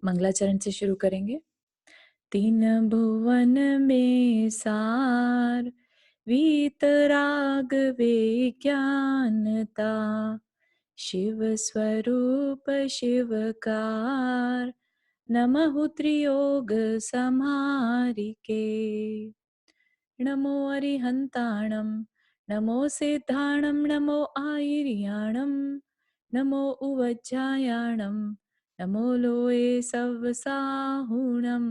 मंगलाचरण से शुरू करेंगे। तीन भुवन में सार वीतराग विज्ञानता, शिव स्वरूप शिवकार, नमः त्रियोग समारिके। नमो अरिहंताणं, नमो सिद्धाणं, नमो आयर्याणं, नमो उवज्जायाणं, नमो लोए सवसाहुणं।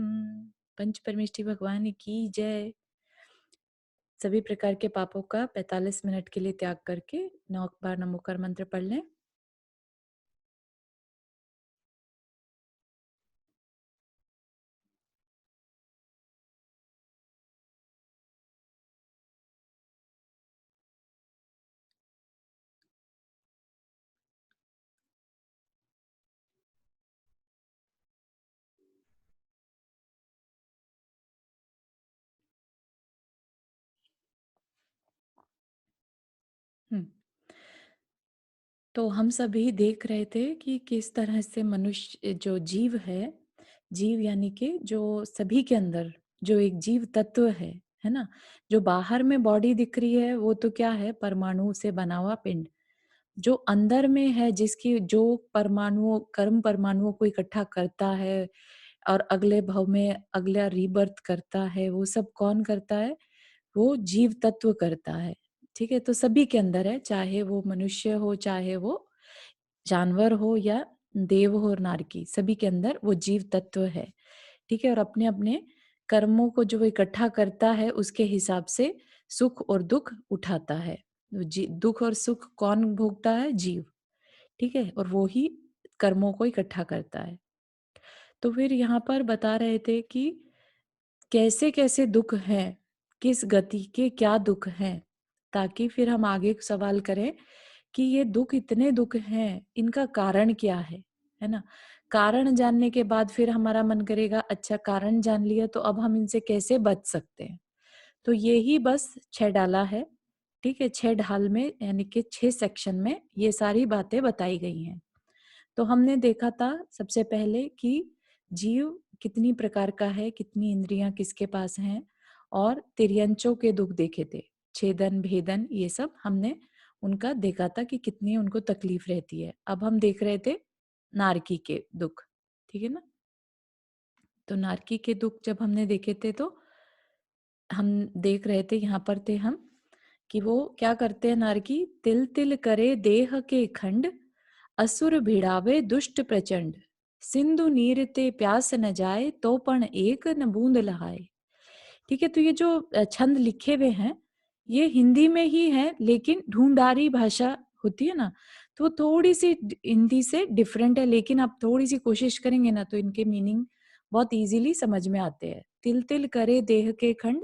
पंच परमेष्ठी भगवान की जय। सभी प्रकार के पापों का 45 मिनट के लिए त्याग करके 9 बार नमोकार मंत्र पढ़ लें। तो हम सभी देख रहे थे कि किस तरह से मनुष्य जो जीव है, जीव यानी कि जो सभी के अंदर जो एक जीव तत्व है ना? जो बाहर में बॉडी दिख रही है वो तो क्या है, परमाणु से बना हुआ पिंड। जो अंदर में है, जिसकी जो परमाणुओं कर्म परमाणुओं को इकट्ठा करता है और अगले भव में अगला रीबर्थ करता है, वो सब कौन करता है? वो जीव तत्व करता है। ठीक है, तो सभी के अंदर है, चाहे वो मनुष्य हो, चाहे वो जानवर हो या देव हो और नारकी, सभी के अंदर वो जीव तत्व है। ठीक है, और अपने अपने कर्मों को जो वो इकट्ठा करता है उसके हिसाब से सुख और दुख उठाता है। दुख और सुख कौन भोगता है? जीव। ठीक है, और वो ही कर्मों को इकट्ठा करता है। तो फिर यहाँ पर बता रहे थे कि कैसे कैसे दुख हैं, किस गति के क्या दुख हैं, ताकि फिर हम आगे सवाल करें कि ये दुख, इतने दुख हैं, इनका कारण क्या है ना? कारण जानने के बाद फिर हमारा मन करेगा अच्छा कारण जान लिया तो अब हम इनसे कैसे बच सकते हैं। तो ये ही बस 6 डाला है। ठीक है, 6 ढाल में यानी कि 6 सेक्शन में ये सारी बातें बताई गई हैं। तो हमने देखा था सबसे पहले कि जीव कितनी प्रकार का है, कितनी इंद्रियां किसके पास हैं, और तिर्यंचों के दुख देखे थे, छेदन भेदन ये सब हमने उनका देखा था कि कितनी उनको तकलीफ रहती है। अब हम देख रहे थे नारकी के दुख। ठीक है ना? तो नारकी के दुख जब हमने देखे थे तो हम देख रहे थे, यहाँ पर थे हम, कि वो क्या करते हैं नारकी? तिल तिल करे देह के खंड, असुर भिड़ावे दुष्ट प्रचंड, सिंधु नीर ते प्यास न जाए, तो पण एक न बूंद लहाए। ठीक है, तो ये जो छंद लिखे हुए हैं ये हिंदी में ही है, लेकिन ढूंढारी भाषा होती है ना, तो वो थोड़ी सी हिंदी से डिफरेंट है, लेकिन आप थोड़ी सी कोशिश करेंगे ना तो इनके मीनिंग बहुत इजीली समझ में आते हैं। तिल तिल करे देह के खंड,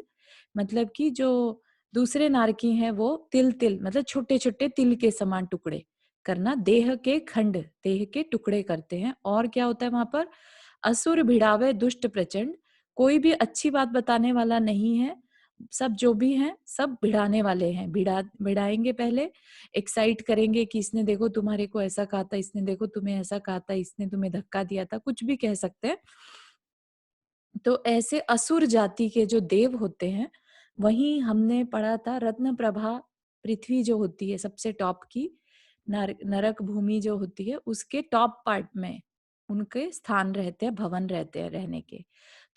मतलब कि जो दूसरे नारकी हैं वो तिल तिल मतलब छोटे छोटे तिल के समान टुकड़े करना, देह के खंड देह के टुकड़े करते हैं। और क्या होता है वहां पर? असुर भिड़ावे दुष्ट प्रचंड, कोई भी अच्छी बात बताने वाला नहीं है, सब जो भी हैं सब भिड़ाने वाले हैं। भिड़ाएंगे, पहले एक्साइट करेंगे कि इसने देखो तुम्हारे को ऐसा कहा था, इसने देखो तुम्हें ऐसा कहा था, इसने तुम्हें धक्का दिया था, कुछ भी कह सकते हैं। तो ऐसे असुर जाति के जो देव होते हैं, वहीं हमने पढ़ा था रत्न प्रभा पृथ्वी जो होती है सबसे टॉप की, नरक भूमि जो होती है उसके टॉप पार्ट में उनके स्थान रहते हैं, भवन रहते हैं रहने के।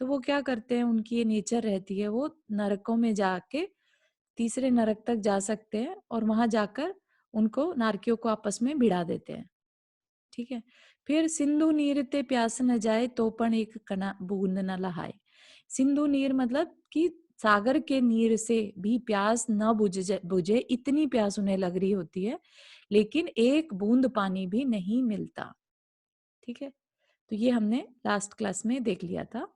तो वो क्या करते हैं, उनकी ये नेचर रहती है, वो नरकों में जाके तीसरे नरक तक जा सकते हैं और वहां जाकर उनको नारकियों को आपस में भिड़ा देते हैं। ठीक है, फिर सिंधु नीर ते प्यास न जाए, तो पण एक कना बूंद न लहाए। सिंधु नीर मतलब कि सागर के नीर से भी प्यास न बुझे, इतनी प्यास उन्हें लग रही होती है, लेकिन एक बूंद पानी भी नहीं मिलता। ठीक है, तो ये हमने लास्ट क्लास में देख लिया था।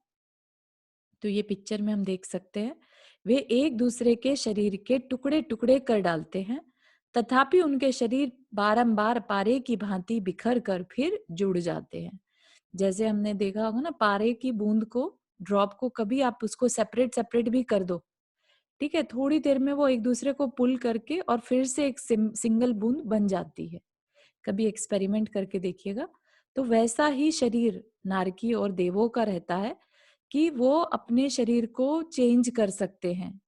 तो ये पिक्चर में हम देख सकते हैं, वे एक दूसरे के शरीर के टुकड़े टुकड़े कर डालते हैं, तथापि उनके शरीर बारंबार पारे की भांति बिखर कर फिर जुड़ जाते हैं। जैसे हमने देखा होगा ना, पारे की बूंद को, ड्रॉप को कभी आप उसको सेपरेट सेपरेट भी कर दो, ठीक है, थोड़ी देर में वो एक दूसरे को पुल करके और फिर से एक सिंगल बूंद बन जाती है। कभी एक्सपेरिमेंट करके देखिएगा। तो वैसा ही शरीर नारकी और देवों का रहता है कि वो अपने शरीर को चेंज कर सकते हैं,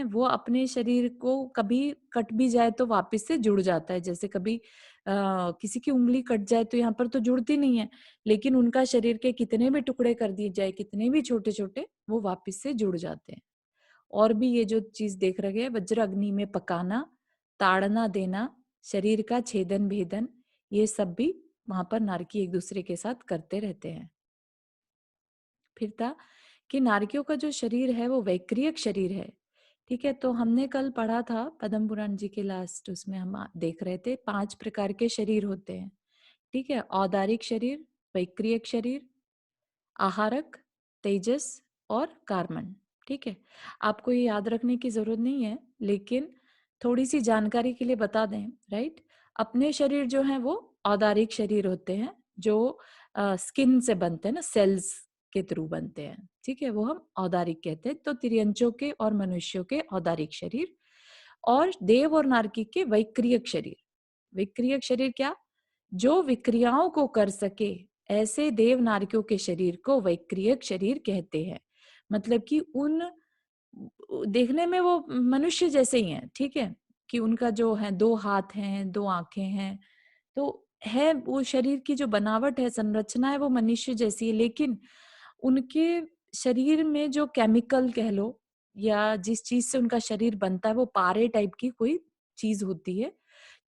वो अपने शरीर को कभी कट भी जाए तो वापस से जुड़ जाता है। जैसे कभी किसी की ऊँगली कट जाए तो यहाँ पर तो जुड़ती नहीं है, लेकिन उनका शरीर के कितने भी टुकड़े कर दिए जाए, कितने भी छोटे-छोटे, वो वापस से जुड़ जाते हैं। और भी ये जो चीज़ देख रहे हैं, वज्र अग्नि में पकाना, ताड़ना देना, शरीर का छेदन-भेदन, ये सब भी वहाँ पर नारकी एक-दूसरे के साथ करते रहते हैं। फिर था कि नारकियों का जो शरीर है वो वैक्रियक शरीर है। ठीक है, तो हमने कल पढ़ा था पद्म पुराण जी के लास्ट उसमें हम देख रहे थे 5 प्रकार के शरीर होते हैं। ठीक है, औदारिक शरीर, वैक्रियक शरीर, आहारक, तेजस और कार्बन। ठीक है, आपको ये याद रखने की जरूरत नहीं है, लेकिन थोड़ी सी जानकारी के लिए बता दें, राइट। अपने शरीर जो है वो औदारिक शरीर होते हैं, जो स्किन से बनते हैं ना, सेल्स के थ्रू बनते हैं। ठीक है, वो हम औदारिक कहते हैं। तो तिर्यंचों के और मनुष्यों के औदारिक शरीर, और देव और नारकी के वैक्रियक शरीर। विक्रियक शरीर क्या? जो विक्रियाओं को कर सके, ऐसे देव नारकियों के शरीर को वैक्रियक शरीर कहते हैं। मतलब कि उन देखने में वो मनुष्य जैसे ही हैं, ठीक है, कि उनका जो है 2 हाथ हैं, 2 आंखें हैं, तो है वो शरीर की जो बनावट है, संरचना है, वो मनुष्य जैसी है, लेकिन उनके शरीर में जो केमिकल कह लो या जिस चीज से उनका शरीर बनता है, वो पारे टाइप की कोई चीज होती है,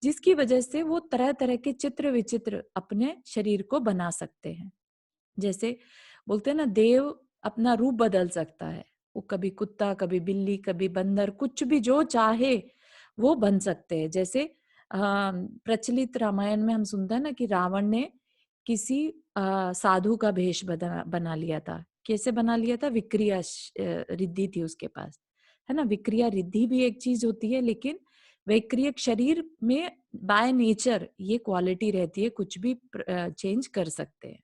जिसकी वजह से वो तरह तरह के चित्र विचित्र अपने शरीर को बना सकते हैं। जैसे बोलते हैं ना, देव अपना रूप बदल सकता है। वो कभी कुत्ता, कभी बिल्ली, कभी बंदर, कुछ भी जो चाहे वो बन सकते हैं। जैसे प्रचलित रामायण में हम सुनते हैं ना कि रावण ने किसी साधु का भेष बना बना लिया था। कैसे बना लिया था? विक्रिया रिद्धि थी उसके पास, है ना। विक्रिया रिद्धि भी एक चीज होती है, लेकिन वैक्रियक शरीर में बाय नेचर ये क्वालिटी रहती है, कुछ भी चेंज कर सकते हैं।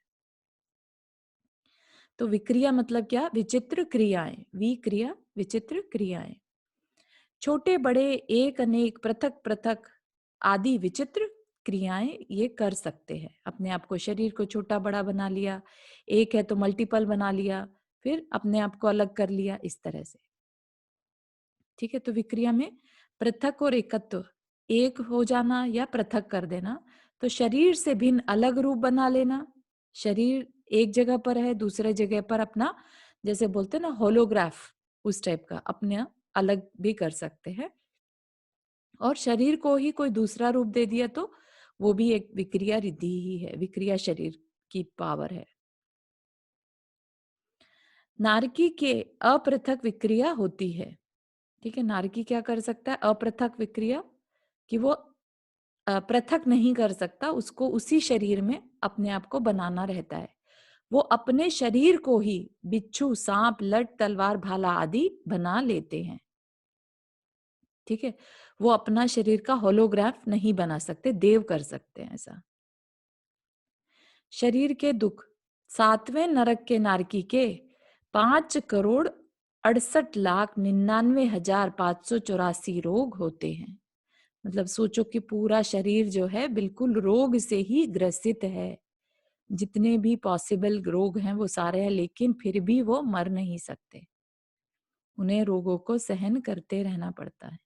तो विक्रिया मतलब क्या? विचित्र क्रियाएं। विक्रिया विचित्र क्रियाएं, छोटे बड़े, एक अनेक, पृथक पृथक आदि विचित्र क्रियाएं ये कर सकते हैं। अपने आप को, शरीर को छोटा बड़ा बना लिया, एक है तो मल्टीपल बना लिया, फिर अपने आप को अलग कर लिया, इस तरह से। ठीक है, तो विक्रिया में पृथक और एकत्व, एक हो जाना या पृथक कर देना। तो शरीर से भिन्न अलग रूप बना लेना, शरीर एक जगह पर है, दूसरे जगह पर अपना, जैसे बोलते हैं ना होलोग्राफ, उस टाइप का अपने अलग भी कर सकते हैं। और शरीर को ही कोई दूसरा रूप दे दिया तो वो भी एक विक्रिया रिद्धि ही है, विक्रिया शरीर की पावर है। नारकी के अपृथक विक्रिया होती है। ठीक है, नारकी क्या कर सकता है? अपृथक विक्रिया, कि वो पृथक नहीं कर सकता, उसको उसी शरीर में अपने आप को बनाना रहता है। वो अपने शरीर को ही बिच्छू, सांप, लट, तलवार, भाला आदि बना लेते हैं। ठीक है, वो अपना शरीर का होलोग्राफ नहीं बना सकते, देव कर सकते हैं ऐसा। शरीर के दुख, 7वें नरक के नारकी के 5,68,99,584 रोग होते हैं। मतलब सोचो कि पूरा शरीर जो है बिल्कुल रोग से ही ग्रसित है। जितने भी पॉसिबल रोग हैं वो सारे हैं, लेकिन फिर भी वो मर नहीं सकते। उन्हें रोगों को सहन करते रहना पड़ता है।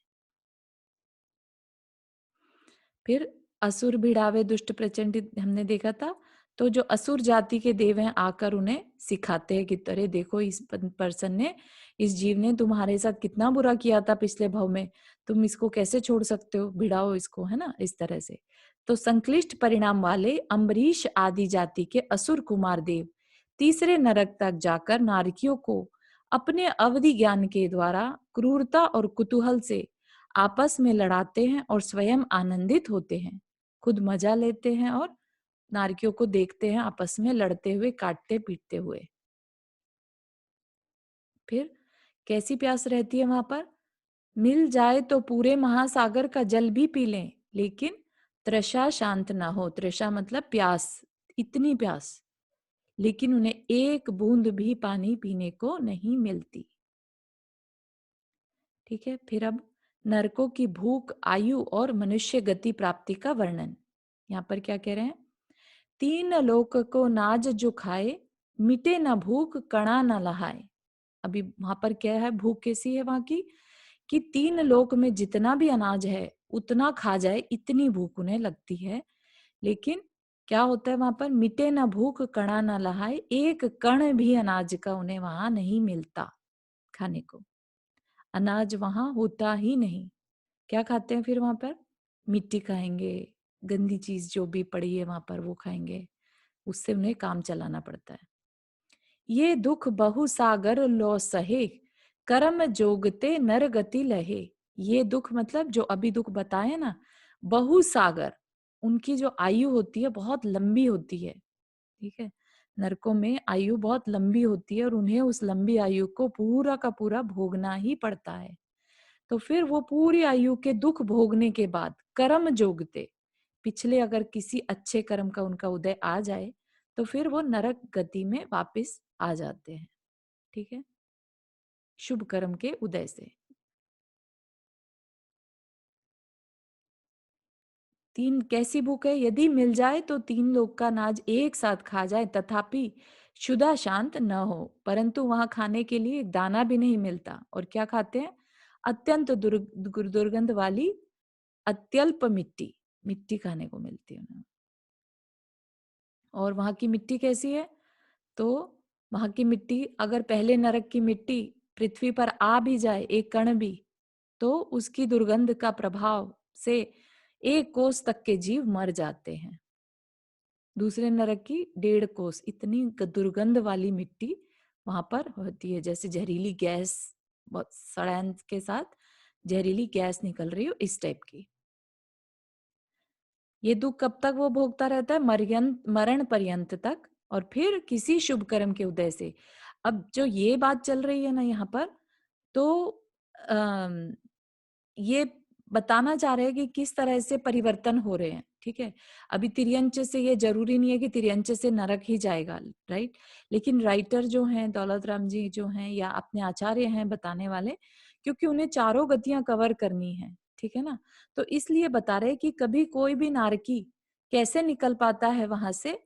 फिर असुर भिड़ावे दुष्ट प्रचंड हमने देखा था। तो जो असुर जाति के देव हैं आकर उन्हें सिखाते हैं कि अरे देखो, इस पर्सन ने, इस जीव ने तुम्हारे साथ कितना बुरा किया था पिछले भव में, तुम इसको कैसे छोड़ सकते हो, भिड़ाओ इसको, है ना, इस तरह से। तो संक्लिष्ट परिणाम वाले अम्बरीश आदि जाति के असुर कुमार देव तीसरे नरक तक जाकर नारकियों को अपने अवधि ज्ञान के द्वारा क्रूरता और कुतूहल से आपस में लड़ाते हैं और स्वयं आनंदित होते हैं, खुद मजा लेते हैं और नारकियों को देखते हैं आपस में लड़ते हुए, काटते पीटते हुए। फिर कैसी प्यास रहती है वहां पर? मिल जाए तो पूरे महासागर का जल भी पी लें, लेकिन तृषा शांत ना हो। तृषा मतलब प्यास, इतनी प्यास, लेकिन उन्हें एक बूंद भी पानी पीने को नहीं मिलती। ठीक है, फिर अब नरकों की भूख, आयु और मनुष्य गति प्राप्ति का वर्णन। यहाँ पर क्या कह रहे हैं? तीन लोक को नाज जो खाए, मिटे न भूख कणा न लहाए। अभी वहां पर क्या है, भूख कैसी है वहां की, कि तीन लोक में जितना भी अनाज है उतना खा जाए, इतनी भूख उन्हें लगती है। लेकिन क्या होता है वहां पर, मिटे न भूख कणा न लहाए, एक कण भी अनाज का उन्हें वहां नहीं मिलता खाने को। अनाज वहां होता ही नहीं। क्या खाते हैं फिर वहां पर, मिट्टी खाएंगे, गंदी चीज जो भी पड़ी है वहां पर वो खाएंगे, उससे उन्हें काम चलाना पड़ता है। ये दुख बहु सागर लो सहे, कर्म जोगते नर गति लहे। ये दुख मतलब जो अभी दुख बताए ना, बहु सागर, उनकी जो आयु होती है बहुत लंबी होती है। ठीक है, नरकों में आयु बहुत लंबी होती है और उन्हें उस लंबी आयु को पूरा का पूरा भोगना ही पड़ता है। तो फिर वो पूरी आयु के दुख भोगने के बाद कर्म जोगते, पिछले अगर किसी अच्छे कर्म का उनका उदय आ जाए तो फिर वो नरक गति में वापस आ जाते हैं। ठीक है, शुभ कर्म के उदय से। तीन कैसी भूख है, यदि मिल जाए तो तीन लोग का नाज एक साथ खा जाए, तथापि क्षुधा शांत न हो। परंतु वहां खाने के लिए एक दाना भी नहीं मिलता। और क्या खाते हैं, अत्यंत दुर्गंध वाली अत्यल्प मिट्टी, मिट्टी खाने को मिलती है उन्हें। और वहां की मिट्टी कैसी है, तो वहां की मिट्टी अगर पहले नरक की मिट्टी पृथ्वी पर आ भी जाए एक कण भी, तो उसकी दुर्गंध का प्रभाव से एक कोस तक के जीव मर जाते हैं। दूसरे नरक की 1.5 कोस इतनी दुर्गंध वाली मिट्टी वहां पर होती है, जैसे जहरीली गैस, बहुत सड़ान के साथ जहरीली गैस निकल रही हो, इस टाइप की। ये दुख कब तक वो भोगता रहता है, मरण पर्यंत तक, और फिर किसी शुभ कर्म के उदय से। अब जो ये बात चल रही है ना यहाँ पर, तो अम, ये बताना चाह रहे हैं कि किस तरह से परिवर्तन हो रहे हैं। ठीक है, अभी तिर्यंच से ये जरूरी नहीं है कि तिर्यंच से नरक ही जाएगा, राइट। लेकिन राइटर जो हैं, दौलत राम जी जो हैं, या अपने आचार्य हैं बताने वाले, क्योंकि उन्हें चारों गतियां कवर करनी है, ठीक है ना, तो इसलिए बता रहे कि कभी कोई भी नारकी कैसे निकल पाता है वहां से।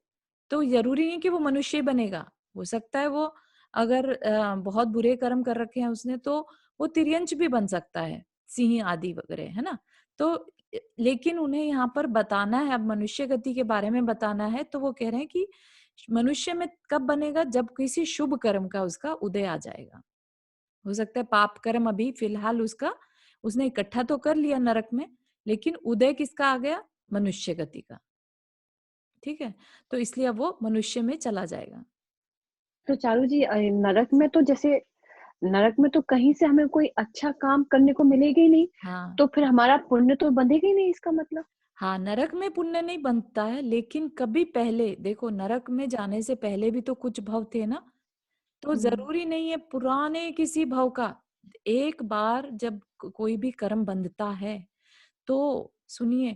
तो जरूरी नहीं कि वो मनुष्य ही बनेगा, हो सकता है वो अगर बहुत बुरे कर्म कर रखे हैं उसने, तो वो तिर्यंच भी बन सकता है, सिंह आदि वगैरह, है ना। तो लेकिन उन्हें यहाँ पर बताना है, अब मनुष्य गति के बारे में बताना है, तो वो कह रहे हैं कि मनुष्य में कब बनेगा, जब किसी शुभ कर्म का उसका उदय आ जाएगा। हो सकता है पाप कर्म अभी फिलहाल उसका, उसने इकट्ठा तो कर लिया नरक में, लेकिन उदय किसका आ गया, मनुष्य गति का। ठीक है, तो इसलिए अब वो मनुष्य में चला जाएगा। तो चारू जी, नरक में तो जैसे, नरक में तो कहीं से हमें कोई अच्छा काम करने को मिलेगा ही नहीं, हाँ तो फिर हमारा पुण्य तो बंधेगा ही नहीं, इसका मतलब। हाँ, नरक में पुण्य नहीं बनता है, लेकिन कभी पहले देखो, नरक में जाने से पहले भी तो कुछ भव थे ना। तो हम्म। जरूरी नहीं है पुराने किसी भव का, एक बार जब कोई भी कर्म बंधता है, तो सुनिए,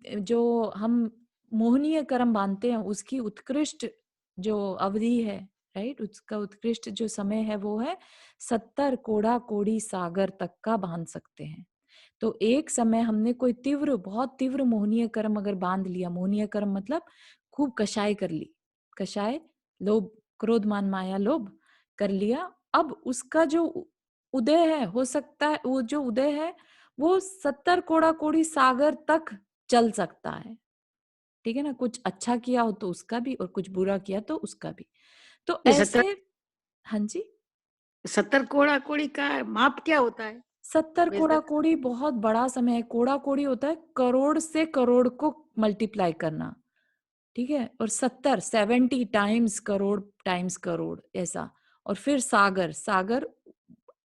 जो हम मोहनीय कर्म बांधते हैं उसकी उत्कृष्ट जो अवधि है, राइट, उसका उत्कृष्ट जो समय है वो है 70 कोड़ा कोड़ी सागर तक का बांध सकते हैं। तो एक समय हमने कोई तीव्र, बहुत तीव्र मोहनीय कर्म अगर बांध लिया, मोहनीय कर्म मतलब खूब कषाय कर ली, कषाय, लोभ, क्रोध मान माया लोभ कर लिया, अब उसका जो उदय है, हो सकता है वो जो उदय है वो 70 कोड़ा कोड़ी सागर तक चल सकता है। ठीक है ना, कुछ अच्छा किया हो तो उसका भी, और कुछ बुरा किया तो उसका भी। तो ये ऐसे, हाँ जी, 70 कोड़ा कोड़ी का माप क्या होता है 70 वैसे? कोड़ा कोड़ी बहुत बड़ा समय है। कोड़ा कोड़ी होता है करोड़ से करोड़ को मल्टीप्लाई करना, ठीक है, और 70 टाइम्स करोड़, टाइम्स करोड़, ऐसा। और फिर सागर, सागर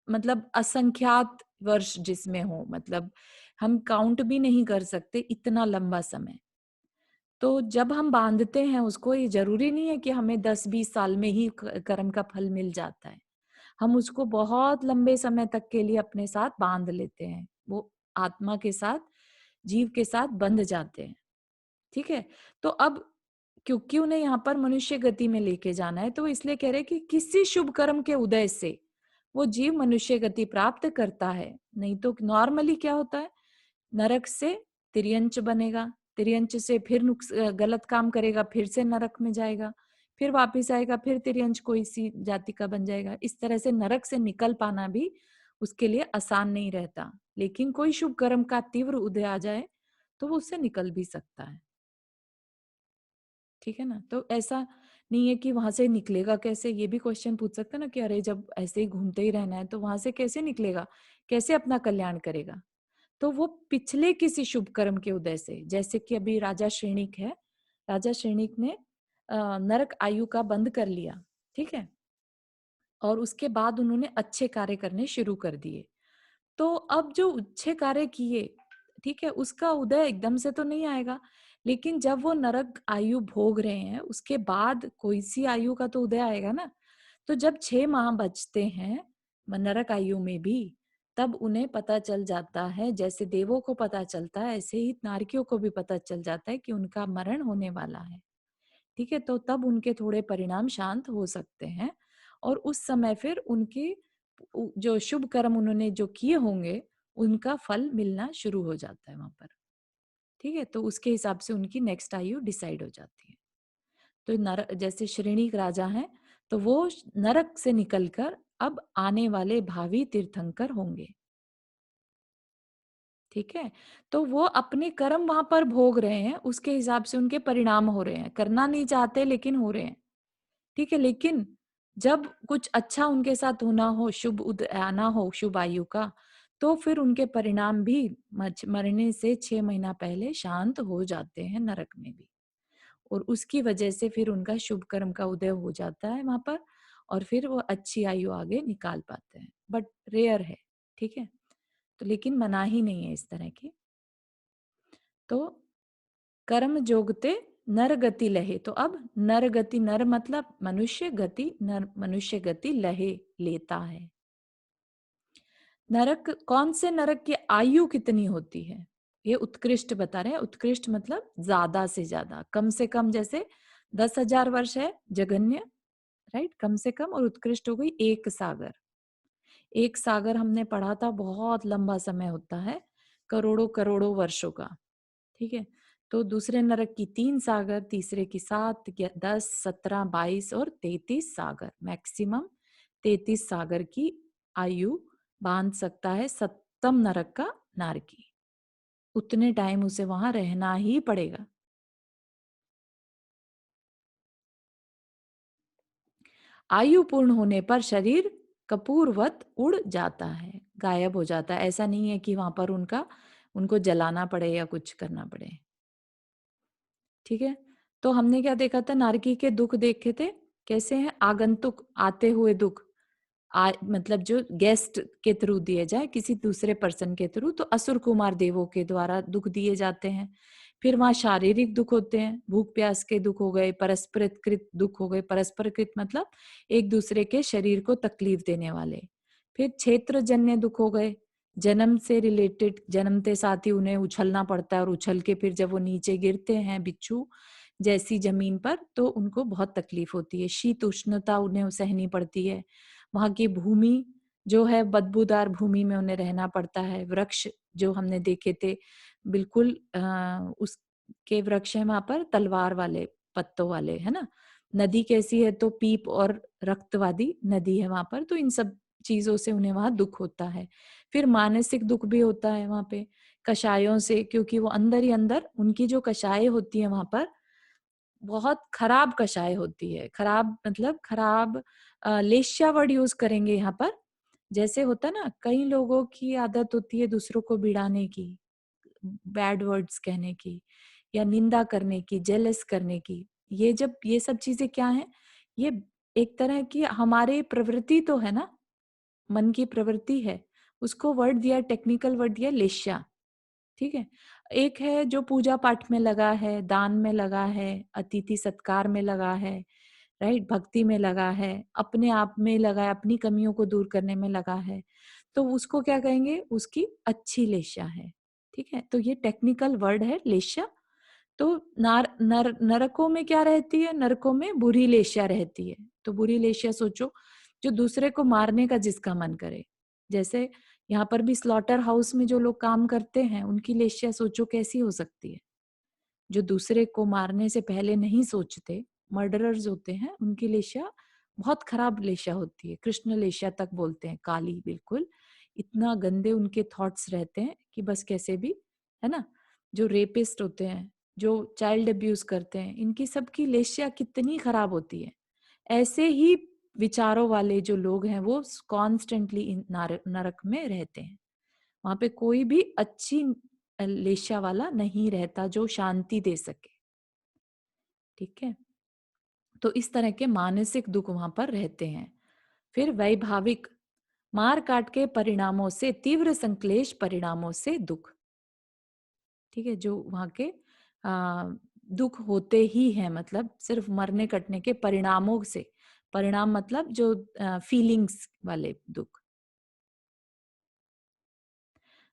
मतलब असंख्यात वर्ष जिसमें हो, मतलब हम काउंट भी नहीं कर सकते इतना लंबा समय। तो जब हम बांधते हैं उसको, ये जरूरी नहीं है कि हमें 10-20 साल में ही कर्म का फल मिल जाता है। हम उसको बहुत लंबे समय तक के लिए अपने साथ बांध लेते हैं, वो आत्मा के साथ, जीव के साथ बंध जाते हैं। ठीक है, तो अब क्योंकि उन्हें यहाँ पर मनुष्य गति में लेके जाना है, तो इसलिए कह रहे हैं कि किसी शुभ कर्म के उदय से वो जीव मनुष्य गति प्राप्त करता है। नहीं तो नॉर्मली क्या होता है, नरक से तिर्यंच बनेगा, तिर्यंच से फिर गलत काम करेगा, फिर से नरक में जाएगा, फिर वापस आएगा, फिर तिर्यंच कोई सी जाति का बन जाएगा। इस तरह से नरक से निकल पाना भी उसके लिए आसान नहीं रहता। लेकिन कोई शुभ कर्म का तीव्र उदय आ जाए तो वो उससे निकल भी सकता है। ठीक है ना? तो ऐसा नहीं है कि वहां से निकलेगा कैसे, ये भी क्वेश्चन पूछ सकते हैं ना कि अरे जब ऐसे ही घूमते ही रहना है तो वहां से कैसे निकलेगा, कैसे अपना कल्याण करेगा। तो वो पिछले किसी शुभ कर्म के उदय से, जैसे कि अभी राजा श्रेणिक है, राजा श्रेणिक ने नरक आयु का बंद कर लिया, ठीक है, और उसके बाद उन्होंने अच्छे कार्य करने शुरू कर दिए। तो अब जो अच्छे कार्य किए, ठीक है, उसका उदय एकदम से तो नहीं आएगा, लेकिन जब वो नरक आयु भोग रहे हैं उसके बाद कोई सी आयु का तो उदय आएगा ना। तो जब 6 माह बचते हैं नरक आयु में भी, तब उन्हें पता चल जाता है, जैसे देवों को पता चलता है ऐसे ही नारकियों को भी पता चल जाता है कि उनका मरण होने वाला है। ठीक है, तो तब उनके थोड़े परिणाम शांत हो सकते हैं और उस समय फिर उनके जो शुभ कर्म उन्होंने जो किए होंगे उनका फल मिलना शुरू हो जाता है वहां पर। ठीक है, तो उसके हिसाब से उनकी नेक्स्ट आयु डिसाइड हो जाती है। तो नर जैसे श्रेणिक राजा हैं तो वो नरक से निकलकर अब आने वाले भावी तीर्थंकर होंगे। ठीक है, तो वो अपने कर्म वहां पर भोग रहे हैं, उसके हिसाब से उनके परिणाम हो रहे हैं, करना नहीं चाहते लेकिन हो रहे हैं। ठीक है, लेकिन जब कुछ अच्छा उनके साथ होना हो, शुभ आना हो शुभ आयु का, तो फिर उनके परिणाम भी मरने से 6 महीना पहले शांत हो जाते हैं नरक में भी, और उसकी वजह से फिर उनका शुभ कर्म का उदय हो जाता है वहां पर, और फिर वो अच्छी आयु आगे निकाल पाते हैं, बट रेयर है। ठीक है, तो लेकिन मनाही नहीं है इस तरह की। तो कर्म जोगते नर गति लहे, तो अब नर गति, नर मतलब मनुष्य, गति नर मनुष्य, गति लहे लेता है। नरक कौन से नरक की आयु कितनी होती है ये उत्कृष्ट बता रहे हैं। उत्कृष्ट मतलब ज्यादा से ज्यादा, कम से कम जैसे 10,000 वर्ष है जघन्य, राइट, कम से कम, और उत्कृष्ट हो गई 1 सागर। 1 सागर हमने पढ़ा था, बहुत लंबा समय होता है, करोड़ों करोड़ों वर्षों का। ठीक है, तो दूसरे नरक की 3 सागर, तीसरे की 7, 10, 17, 22 और 33 सागर, मैक्सिमम 33 सागर की आयु बांध सकता है सप्तम नरक का नारकी। उतने टाइम उसे वहां रहना ही पड़ेगा। आयु पूर्ण होने पर शरीर कपूरवत उड़ जाता है, गायब हो जाता है। ऐसा नहीं है कि वहां पर उनको जलाना पड़े या कुछ करना पड़े। ठीक है, तो हमने क्या देखा था, नारकी के दुख देखे थे, कैसे हैं, आगंतुक आते हुए दुख, मतलब जो गेस्ट के थ्रू दिए जाए, किसी दूसरे पर्सन के थ्रू, तो असुर कुमार देवों के द्वारा दुख दिए जाते हैं। फिर वहां शारीरिक दुख होते हैं, भूख प्यास के दुख हो गए, परस्परकृत दुख हो गए, परस्परकृत मतलब एक दूसरे के शरीर को तकलीफ देने वाले। फिर क्षेत्र जन्य दुख हो गए, जन्म से रिलेटेड, जन्मते साथ ही उन्हें उछलना पड़ता है, और उछल के फिर जब वो नीचे गिरते हैं बिच्छू जैसी जमीन पर, तो उनको बहुत तकलीफ होती है, शीत उष्णता उन्हें सहनी पड़ती है। वहां की भूमि जो है, बदबूदार भूमि में उन्हें रहना पड़ता है। वृक्ष जो हमने देखे थे, बिल्कुल उसके वृक्ष है वहां पर तलवार वाले पत्तों वाले, है ना। नदी कैसी है, तो पीप और रक्तवादी नदी है वहां पर, तो इन सब चीजों से उन्हें वहां दुख होता है। फिर मानसिक दुख भी होता है वहां पे, कषायों से, क्योंकि वो अंदर ही अंदर उनकी जो कषाय होती है वहां पर, बहुत खराब कषाय होती है। खराब मतलब खराब, लेश्या वर्ड यूज करेंगे यहाँ पर। जैसे होता है ना, कई लोगों की आदत होती है दूसरों को बिड़ाने की, बैड वर्ड्स कहने की, या निंदा करने की, जेलस करने की। ये सब चीजें क्या है, ये एक तरह की हमारे प्रवृत्ति तो है ना, मन की प्रवृत्ति है, उसको वर्ड दिया, टेक्निकल वर्ड दिया लेश्या। ठीक है, एक है जो पूजा पाठ में लगा है, दान में लगा है, अतिथि सत्कार में लगा है, राइट, भक्ति में लगा है, अपने आप में लगा है, अपनी कमियों को दूर करने में लगा है, तो उसको क्या कहेंगे, उसकी अच्छी लेश्या है। ठीक है, तो ये टेक्निकल वर्ड है लेश्या। तो नरकों में क्या रहती है, नरकों में बुरी लेश्या रहती है। तो बुरी लेश्या सोचो, जो दूसरे को मारने का जिसका मन करे, जैसे यहाँ पर भी स्लॉटर हाउस में जो लोग काम करते हैं, उनकी लेश्या सोचो कैसी हो सकती है। जो दूसरे को मारने से पहले नहीं सोचते, मर्डरर्स होते हैं, उनकी लेशा बहुत खराब लेशा होती है, कृष्ण लेशा तक बोलते हैं, काली बिल्कुल। इतना गंदे उनके थॉट्स रहते हैं कि बस कैसे भी, है ना। जो रेपिस्ट होते हैं, जो चाइल्ड अब्यूज करते हैं, इनकी सबकी लेशा कितनी खराब होती है। ऐसे ही विचारों वाले जो लोग हैं वो कॉन्स्टेंटली नरक में रहते हैं। वहां पे कोई भी अच्छी लेशा वाला नहीं रहता जो शांति दे सके। ठीक है, तो इस तरह के मानसिक दुख वहां पर रहते हैं। फिर वैभाविक, मार काट के परिणामों से, तीव्र संक्लेश परिणामों से दुख। ठीक है, जो वहां के दुख होते ही हैं, मतलब सिर्फ मरने कटने के परिणामों से, परिणाम मतलब जो फीलिंग्स वाले दुख।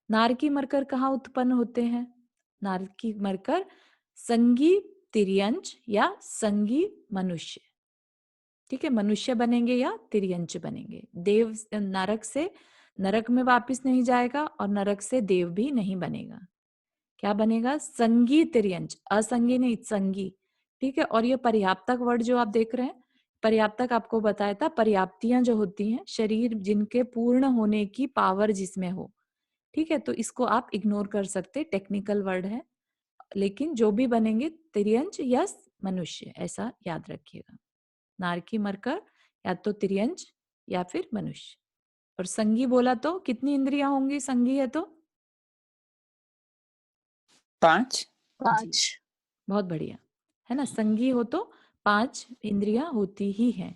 नारकी मरकर कहाँ उत्पन्न होते हैं? नारकी मरकर संगी तिर्यंच या संगी मनुष्य। ठीक है, मनुष्य बनेंगे या तिर्यंच बनेंगे। देव नरक से नरक में वापस नहीं जाएगा और नरक से देव भी नहीं बनेगा। क्या बनेगा? संगी तिर्यंच, असंगी नहीं, संगी। ठीक है, और ये पर्याप्तक वर्ड जो आप देख रहे हैं, पर्याप्तक आपको बताया था, पर्याप्तियां जो होती हैं, शरीर जिनके पूर्ण होने की पावर जिसमें हो। ठीक है, तो इसको आप इग्नोर कर सकते, टेक्निकल वर्ड है, लेकिन जो भी बनेंगे तिर्यंच या मनुष्य, ऐसा याद रखिएगा। नारकी मरकर या तो तिर्यंच या फिर मनुष्य। और संगी बोला तो कितनी इंद्रियां होंगी संगी है तो? 5। जी, बहुत बढ़िया, है ना। संगी हो तो 5 इंद्रियां होती ही हैं।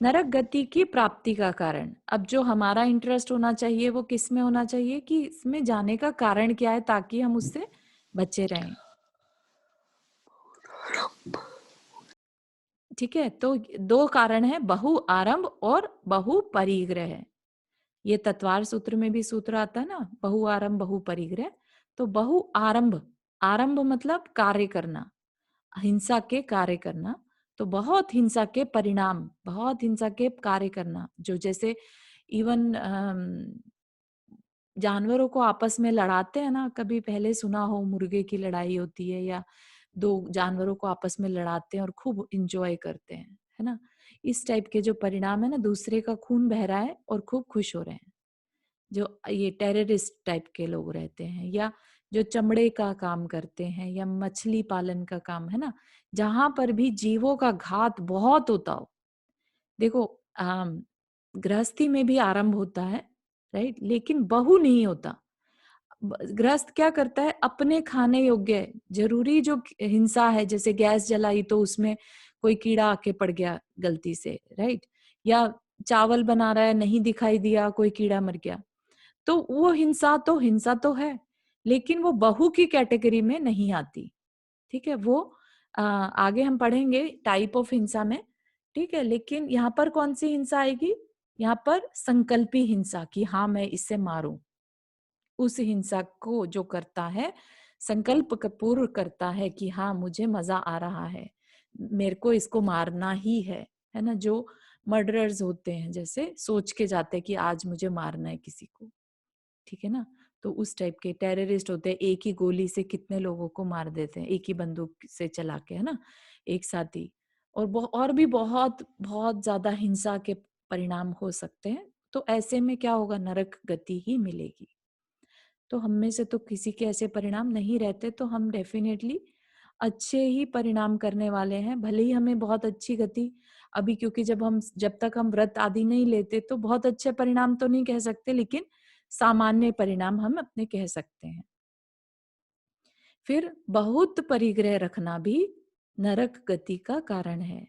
नरक गति की प्राप्ति का कारण, अब जो हमारा इंटरेस्ट होना चाहिए वो किस में होना चाहिए, कि इसमें जाने का कारण क्या है ताकि हम उससे बचे रहें। ठीक है, तो 2 कारण है, बहु आरंभ और बहु परिग्रह। ये तत्वार सूत्र में भी सूत्र आता है ना, बहु आरंभ बहु परिग्रह। तो बहु आरंभ, आरंभ मतलब कार्य करना, हिंसा के कार्य करना। तो बहुत हिंसा के परिणाम, बहुत हिंसा के कार्य करना, जो जैसे इवन जानवरों को आपस में लड़ाते हैं ना, कभी पहले सुना हो, मुर्गे की लड़ाई होती है या 2 जानवरों को आपस में लड़ाते हैं और खूब इंजॉय करते हैं, है ना। इस टाइप के जो परिणाम है ना, दूसरे का खून बह रहा है और खूब खुश हो रहे हैं, जो ये टेररिस्ट टाइप के लोग रहते हैं, या जो चमड़े का काम करते हैं, या मछली पालन का काम, है ना। जहां पर भी जीवों का घात बहुत होता हो। देखो, गृहस्थी में भी आरंभ होता है, राइट, लेकिन बहु नहीं होता। गृहस्थ क्या करता है, अपने खाने योग्य जरूरी जो हिंसा है, जैसे गैस जलाई तो उसमें कोई कीड़ा आके पड़ गया गलती से, राइट, या चावल बना रहा है, नहीं दिखाई दिया, कोई कीड़ा मर गया, तो वो हिंसा तो है, लेकिन वो बहु की कैटेगरी में नहीं आती। ठीक है, वो आगे हम पढ़ेंगे टाइप ऑफ हिंसा में। ठीक है, लेकिन यहाँ पर कौन सी हिंसा आएगी? यहाँ पर संकल्पी हिंसा, कि हाँ मैं इससे मारूं। उस हिंसा को जो करता है, संकल्प पूर्व करता है कि हाँ मुझे मजा आ रहा है, मेरे को इसको मारना ही है ना। जो मर्डरर्स होते हैं, जैसे सोच के जाते हैं कि आज मुझे मारना है किसी को, ठीक है ना। तो उस टाइप के टेररिस्ट होते हैं, एक ही गोली से कितने लोगों को मार देते हैं, एक ही बंदूक से चला के, है ना, एक साथ ही। और भी बहुत बहुत ज्यादा हिंसा के परिणाम हो सकते हैं। तो ऐसे में क्या होगा, नरक गति ही मिलेगी। तो हम में से तो किसी के ऐसे परिणाम नहीं रहते, तो हम डेफिनेटली अच्छे ही परिणाम करने वाले हैं, भले ही हमें बहुत अच्छी गति अभी, क्योंकि जब तक हम व्रत आदि नहीं लेते तो बहुत अच्छे परिणाम तो नहीं कह सकते, लेकिन सामान्य परिणाम हम अपने कह सकते हैं। फिर बहुत परिग्रह रखना भी नरक गति का कारण है।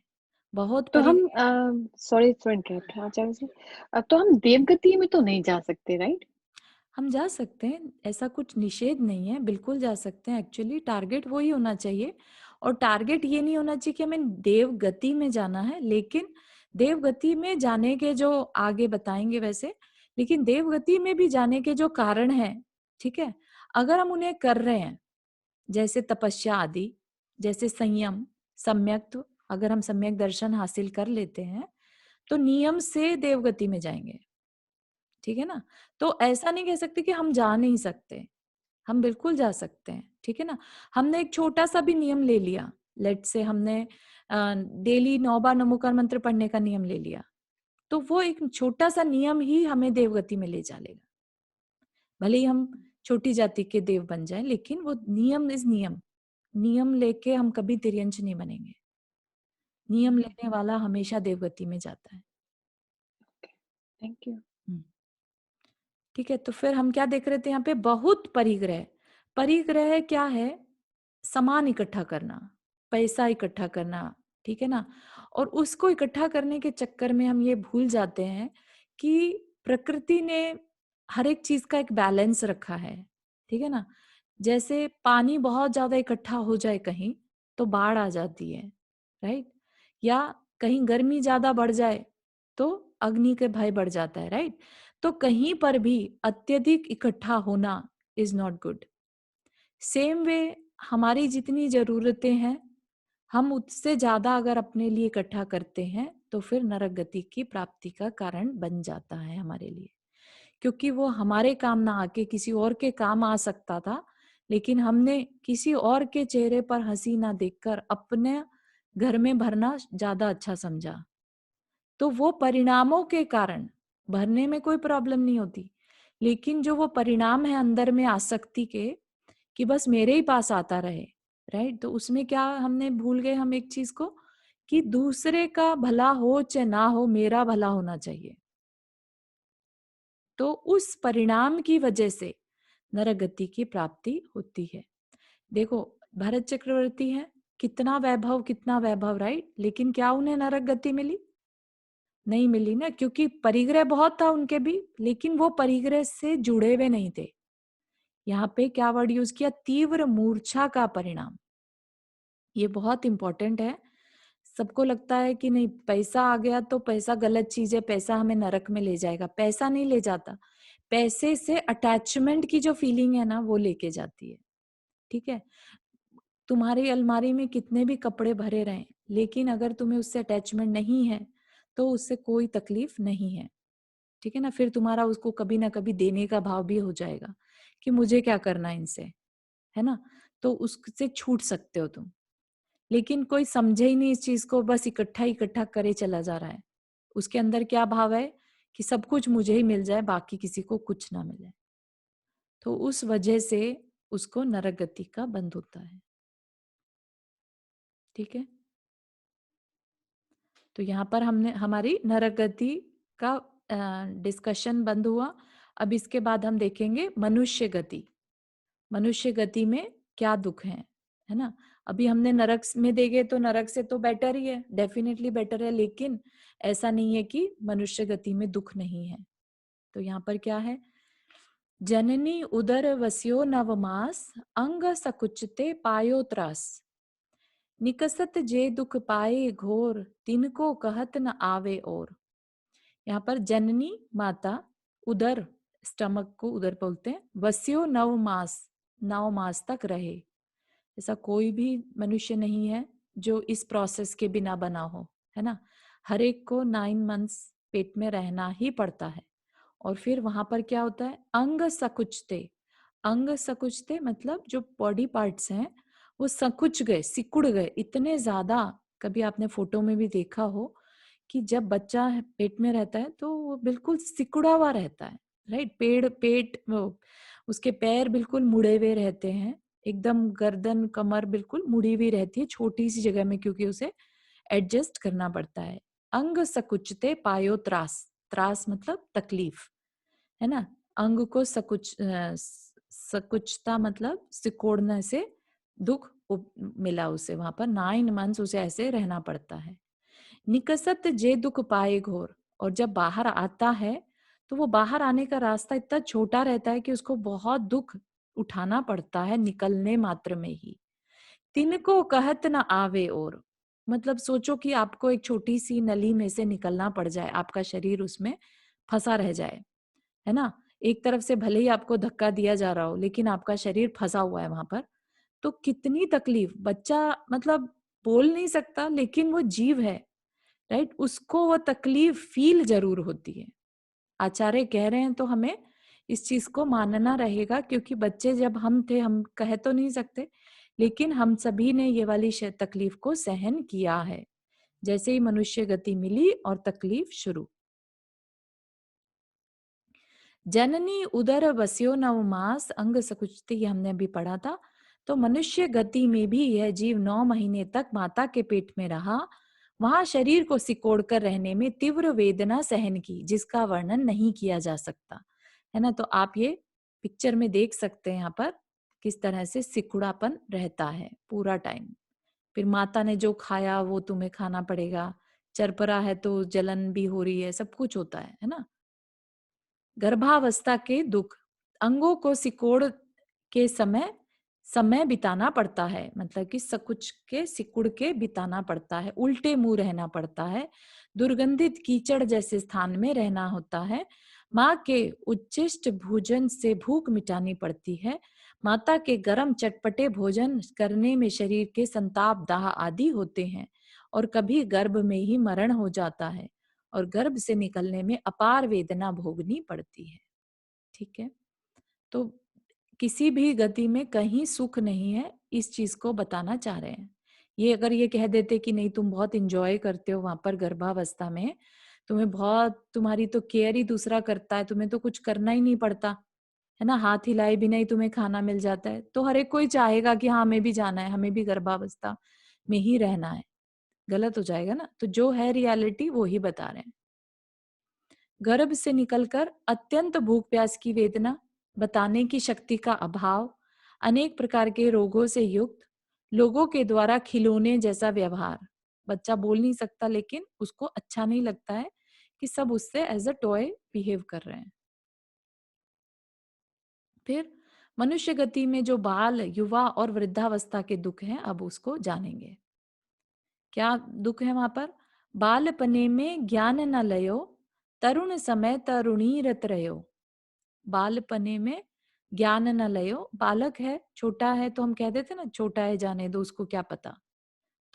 बहुत तो हम परिग्रह, सॉरी फॉर इंटरप्ट आचार्य जी, तो हम देवगति में तो नहीं जा सकते, राइट? हम जा सकते हैं, ऐसा कुछ निषेध नहीं है, बिल्कुल जा सकते हैं। एक्चुअली टारगेट वही होना चाहिए, और टारगेट ये नहीं होना चाहिए कि हमें देव गति में जाना है, लेकिन देव गति में जाने के जो आगे बताएंगे वैसे, लेकिन देव गति में भी जाने के जो कारण है, ठीक है, अगर हम उन्हें कर रहे हैं, जैसे तपस्या आदि, जैसे संयम, सम्यक, अगर हम सम्यक दर्शन हासिल कर लेते हैं तो नियम से देवगति में जाएंगे। ठीक है ना। तो ऐसा नहीं कह सकते कि हम जा नहीं सकते, हम बिल्कुल जा सकते हैं, ठीक है ना। हमने एक छोटा सा भी नियम ले लिया, लेट से हमने डेली 9 बार नमोकार मंत्र पढ़ने का नियम ले लिया, तो वो एक छोटा सा नियम ही हमें देवगति में ले जालेगा। भले ही हम छोटी जाति के देव बन जाएं, लेकिन वो नियम इज नियम। नियम लेके हम कभी तिर्यंच नहीं बनेंगे। नियम लेने वाला हमेशा देवगति में जाता है। Thank you. ठीक है, तो फिर हम क्या देख रहे थे यहाँ पे, बहुत परिग्रह। परिग्रह क्या है? सामान इकट्ठा करना, पैसा इकट्ठा करना, ठीक है ना। और उसको इकट्ठा करने के चक्कर में हम ये भूल जाते हैं कि प्रकृति ने हर एक चीज का एक बैलेंस रखा है, ठीक है ना। जैसे पानी बहुत ज्यादा इकट्ठा हो जाए कहीं तो बाढ़ आ जाती है, राइट। या कहीं गर्मी ज्यादा बढ़ जाए तो अग्नि के भय बढ़ जाता है, राइट। तो कहीं पर भी अत्यधिक इकट्ठा होना is not good. Same way, हमारी जितनी जरूरतें हैं, हम उससे ज्यादा अगर अपने लिए इकट्ठा करते हैं तो फिर नरक गति की प्राप्ति का कारण बन जाता है हमारे लिए। क्योंकि वो हमारे काम ना आके किसी और के काम आ सकता था, लेकिन हमने किसी और के चेहरे पर हंसी ना देखकर अपने घर में भरना ज्यादा अच्छा समझा। तो वो परिणामों के कारण, भरने में कोई प्रॉब्लम नहीं होती, लेकिन जो वो परिणाम है अंदर में आसक्ति के, कि बस मेरे ही पास आता रहे, राइट। तो उसमें क्या हमने भूल गए हम एक चीज को, कि दूसरे का भला हो चाहे ना हो, मेरा भला होना चाहिए। तो उस परिणाम की वजह से नरक गति की प्राप्ति होती है। देखो, भरत चक्रवर्ती है, कितना वैभव कितना वैभव, राइट। लेकिन क्या उन्हें नरक गति मिली? नहीं मिली ना, क्योंकि परिग्रह बहुत था उनके भी, लेकिन वो परिग्रह से जुड़े हुए नहीं थे। यहाँ पे क्या वर्ड यूज किया? तीव्र मूर्छा का परिणाम। ये बहुत इंपॉर्टेंट है। सबको लगता है कि नहीं, पैसा आ गया तो पैसा गलत चीज है, पैसा हमें नरक में ले जाएगा। पैसा नहीं ले जाता, पैसे से अटैचमेंट की जो फीलिंग है ना, वो लेके जाती है, ठीक है। तुम्हारी अलमारी में कितने भी कपड़े भरे रहें, लेकिन अगर तुम्हें उससे अटैचमेंट नहीं है तो उससे कोई तकलीफ नहीं है, ठीक है ना। फिर तुम्हारा उसको कभी ना कभी देने का भाव भी हो जाएगा कि मुझे क्या करना इनसे, है ना। तो उससे छूट सकते हो तुम। लेकिन कोई समझे ही नहीं इस चीज को, बस इकट्ठा इकट्ठा करे चला जा रहा है। उसके अंदर क्या भाव है कि सब कुछ मुझे ही मिल जाए, बाकी किसी को कुछ ना मिले। तो उस वजह से उसको नरक गति का बंध होता है, ठीक है। तो यहाँ पर हमने हमारी नरक गति का डिस्कशन बंद हुआ। अब इसके बाद हम देखेंगे मनुष्य गति। मनुष्य गति में क्या दुख है ना। अभी हमने नरक में देखे तो नरक से तो बेटर ही है, डेफिनेटली बेटर है, लेकिन ऐसा नहीं है कि मनुष्य गति में दुख नहीं है। तो यहाँ पर क्या है? जननी उदर वस्यो नवमास, अंग सकुचते पायो त्रास, निकसत जे दुख पाए घोर, तिनको कहत न आवे और। यहाँ पर जननी माता, उदर स्टमक को उदर बोलते हैं, वस्यो 9 मास, 9 मास तक रहे। ऐसा कोई भी मनुष्य नहीं है जो इस प्रोसेस के बिना बना हो, है ना। हर एक को 9 मंथ्स पेट में रहना ही पड़ता है। और फिर वहां पर क्या होता है? अंग सकुचते। अंग सकुचते मतलब जो बॉडी पार्ट्स हैं वो सकुच गए, सिकुड़ गए इतने ज्यादा। कभी आपने फोटो में भी देखा हो कि जब बच्चा पेट में रहता है तो वो बिल्कुल सिकुड़ा हुआ रहता है, राइट। पेट वो, उसके पैर बिल्कुल मुड़े हुए रहते हैं, एकदम गर्दन कमर बिल्कुल मुड़ी हुई रहती है छोटी सी जगह में, क्योंकि उसे एडजस्ट करना पड़ता है। अंग सकुचते पायो त्रास। त्रास मतलब तकलीफ, है ना। अंग को सकुचता मतलब सिकोड़ने से दुख मिला उसे। वहां पर 9 मंथ्स उसे ऐसे रहना पड़ता है। निकसत जे दुख पाए घोर। और जब बाहर आता है तो वो बाहर आने का रास्ता इतना छोटा रहता है कि उसको बहुत दुख उठाना पड़ता है निकलने मात्र में ही। तिनको कहत न आवे और, मतलब सोचो कि आपको एक छोटी सी नली में से निकलना पड़ जाए, आपका शरीर उसमें फंसा रह जाए, है ना। एक तरफ से भले ही आपको धक्का दिया जा रहा हो, लेकिन आपका शरीर फंसा हुआ है वहां पर, तो कितनी तकलीफ। बच्चा मतलब बोल नहीं सकता, लेकिन वो जीव है, राइट। उसको वो तकलीफ फील जरूर होती है। आचार्य कह रहे हैं तो हमें इस चीज को मानना रहेगा, क्योंकि बच्चे जब हम थे, हम कह तो नहीं सकते, लेकिन हम सभी ने ये वाली तकलीफ को सहन किया है। जैसे ही मनुष्य गति मिली और तकलीफ शुरू। जननी उदर बस्यो नव मास अंग सकुचती, ये हमने अभी पढ़ा था। तो मनुष्य गति में भी यह जीव 9 महीने तक माता के पेट में रहा। वहां शरीर को सिकोड़कर रहने में तीव्र वेदना सहन की, जिसका वर्णन नहीं किया जा सकता, है ना। तो आप ये पिक्चर में देख सकते हैं यहाँ पर किस तरह से सिकुड़ापन रहता है पूरा टाइम। फिर माता ने जो खाया वो तुम्हें खाना पड़ेगा, चरपरा है तो जलन भी हो रही है, सब कुछ होता है ना। गर्भावस्था के दुख, अंगों को सिकोड़ के समय समय बिताना पड़ता है, मतलब कि सब कुछ के सिकुड़ के बिताना पड़ता है, उल्टे मुंह रहना पड़ता है, दुर्गंधित कीचड़ जैसे स्थान में रहना होता है, माँ के उच्चिष्ट भोजन से भूख मिटानी पड़ती है, माता के गर्म चटपटे भोजन करने में शरीर के संताप दाह आदि होते हैं, और कभी गर्भ में ही मरण हो जाता है, और गर्भ से निकलने में अपार वेदना भोगनी पड़ती है। ठीक है, तो किसी भी गति में कहीं सुख नहीं है, इस चीज को बताना चाह रहे हैं। ये अगर ये कह देते कि नहीं तुम बहुत इंजॉय करते हो वहां पर गर्भावस्था में, तुम्हें बहुत, तुम्हारी तो केयर ही दूसरा करता है, तुम्हें तो कुछ करना ही नहीं पड़ता, है ना, हाथ हिलाए बिना ही तुम्हें खाना मिल जाता है, तो हर एक कोई चाहेगा कि हाँ हमें भी जाना है, हमें भी गर्भावस्था में ही रहना है। गलत हो जाएगा ना। तो जो है रियलिटी वो ही बता रहे हैं। गर्भ से निकलकर अत्यंत भूख प्यास की वेदना, बताने की शक्ति का अभाव, अनेक प्रकार के रोगों से युक्त, लोगों के द्वारा खिलौने जैसा व्यवहार। बच्चा बोल नहीं सकता, लेकिन उसको अच्छा नहीं लगता है कि सब उससे एज अ टॉय बिहेव कर रहे हैं। फिर मनुष्य गति में जो बाल, युवा और वृद्धावस्था के दुख हैं, अब उसको जानेंगे। क्या दुख है वहां पर? बालपने में ज्ञान न लयो, तरुण समय तरुणी रत रहो। बालपने में ज्ञान न लयो, बालक है, छोटा है, तो हम कह देते ना छोटा है जाने दो, उसको क्या पता।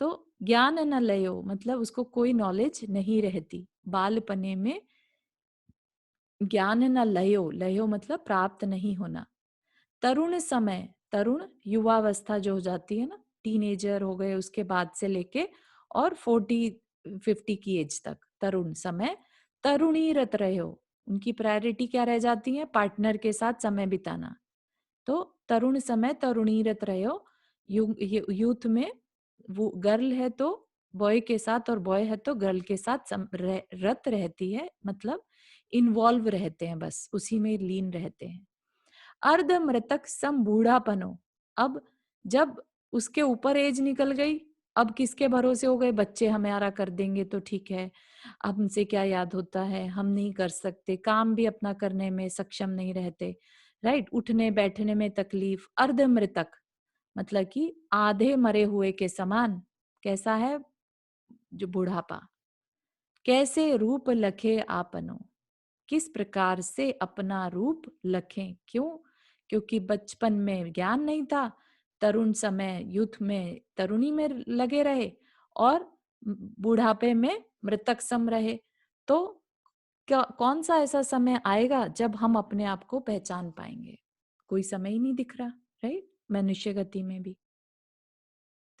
तो ज्ञान न लयो मतलब उसको कोई नॉलेज नहीं रहती। बालपने में ज्ञान न लयो, लयो मतलब प्राप्त नहीं होना। तरुण समय, तरुण युवावस्था जो हो जाती है ना, टीनेजर हो गए उसके बाद से लेके और 40-50 की एज तक तरुण समय, तरुणी रत रहे हो, उनकी प्रायोरिटी क्या रह जाती है? पार्टनर के साथ समय बिताना। तो तरुण समय तरुणी रत रहे हो, यूथ में वो गर्ल है तो बॉय के साथ, और बॉय है तो गर्ल के साथ रत रहती है, मतलब इन्वॉल्व रहते हैं, बस उसी में लीन रहते हैं। अर्ध मृतक सम बूढ़ापनो, अब जब उसके ऊपर एज निकल गई, अब किसके भरोसे हो गए? बच्चे हमारा कर देंगे तो ठीक है, अब हमसे क्या याद होता है, हम नहीं कर सकते, काम भी अपना करने में सक्षम नहीं रहते, राइट, उठने बैठने में तकलीफ। अर्ध मृतक मतलब कि आधे मरे हुए के समान। कैसा है? जो बुढ़ापा। कैसे रूप लखे आपनो, किस प्रकार से अपना रूप लखें? क्यों? क्योंकि बचपन में ज्ञान नहीं था, तरुण समय यूथ में तरुणी में लगे रहे, और बुढ़ापे में मृतक सम रहे। तो क्या, कौन सा ऐसा समय आएगा जब हम अपने आप को पहचान पाएंगे? कोई समय ही नहीं दिख रहा, राइट, मनुष्य गति में भी।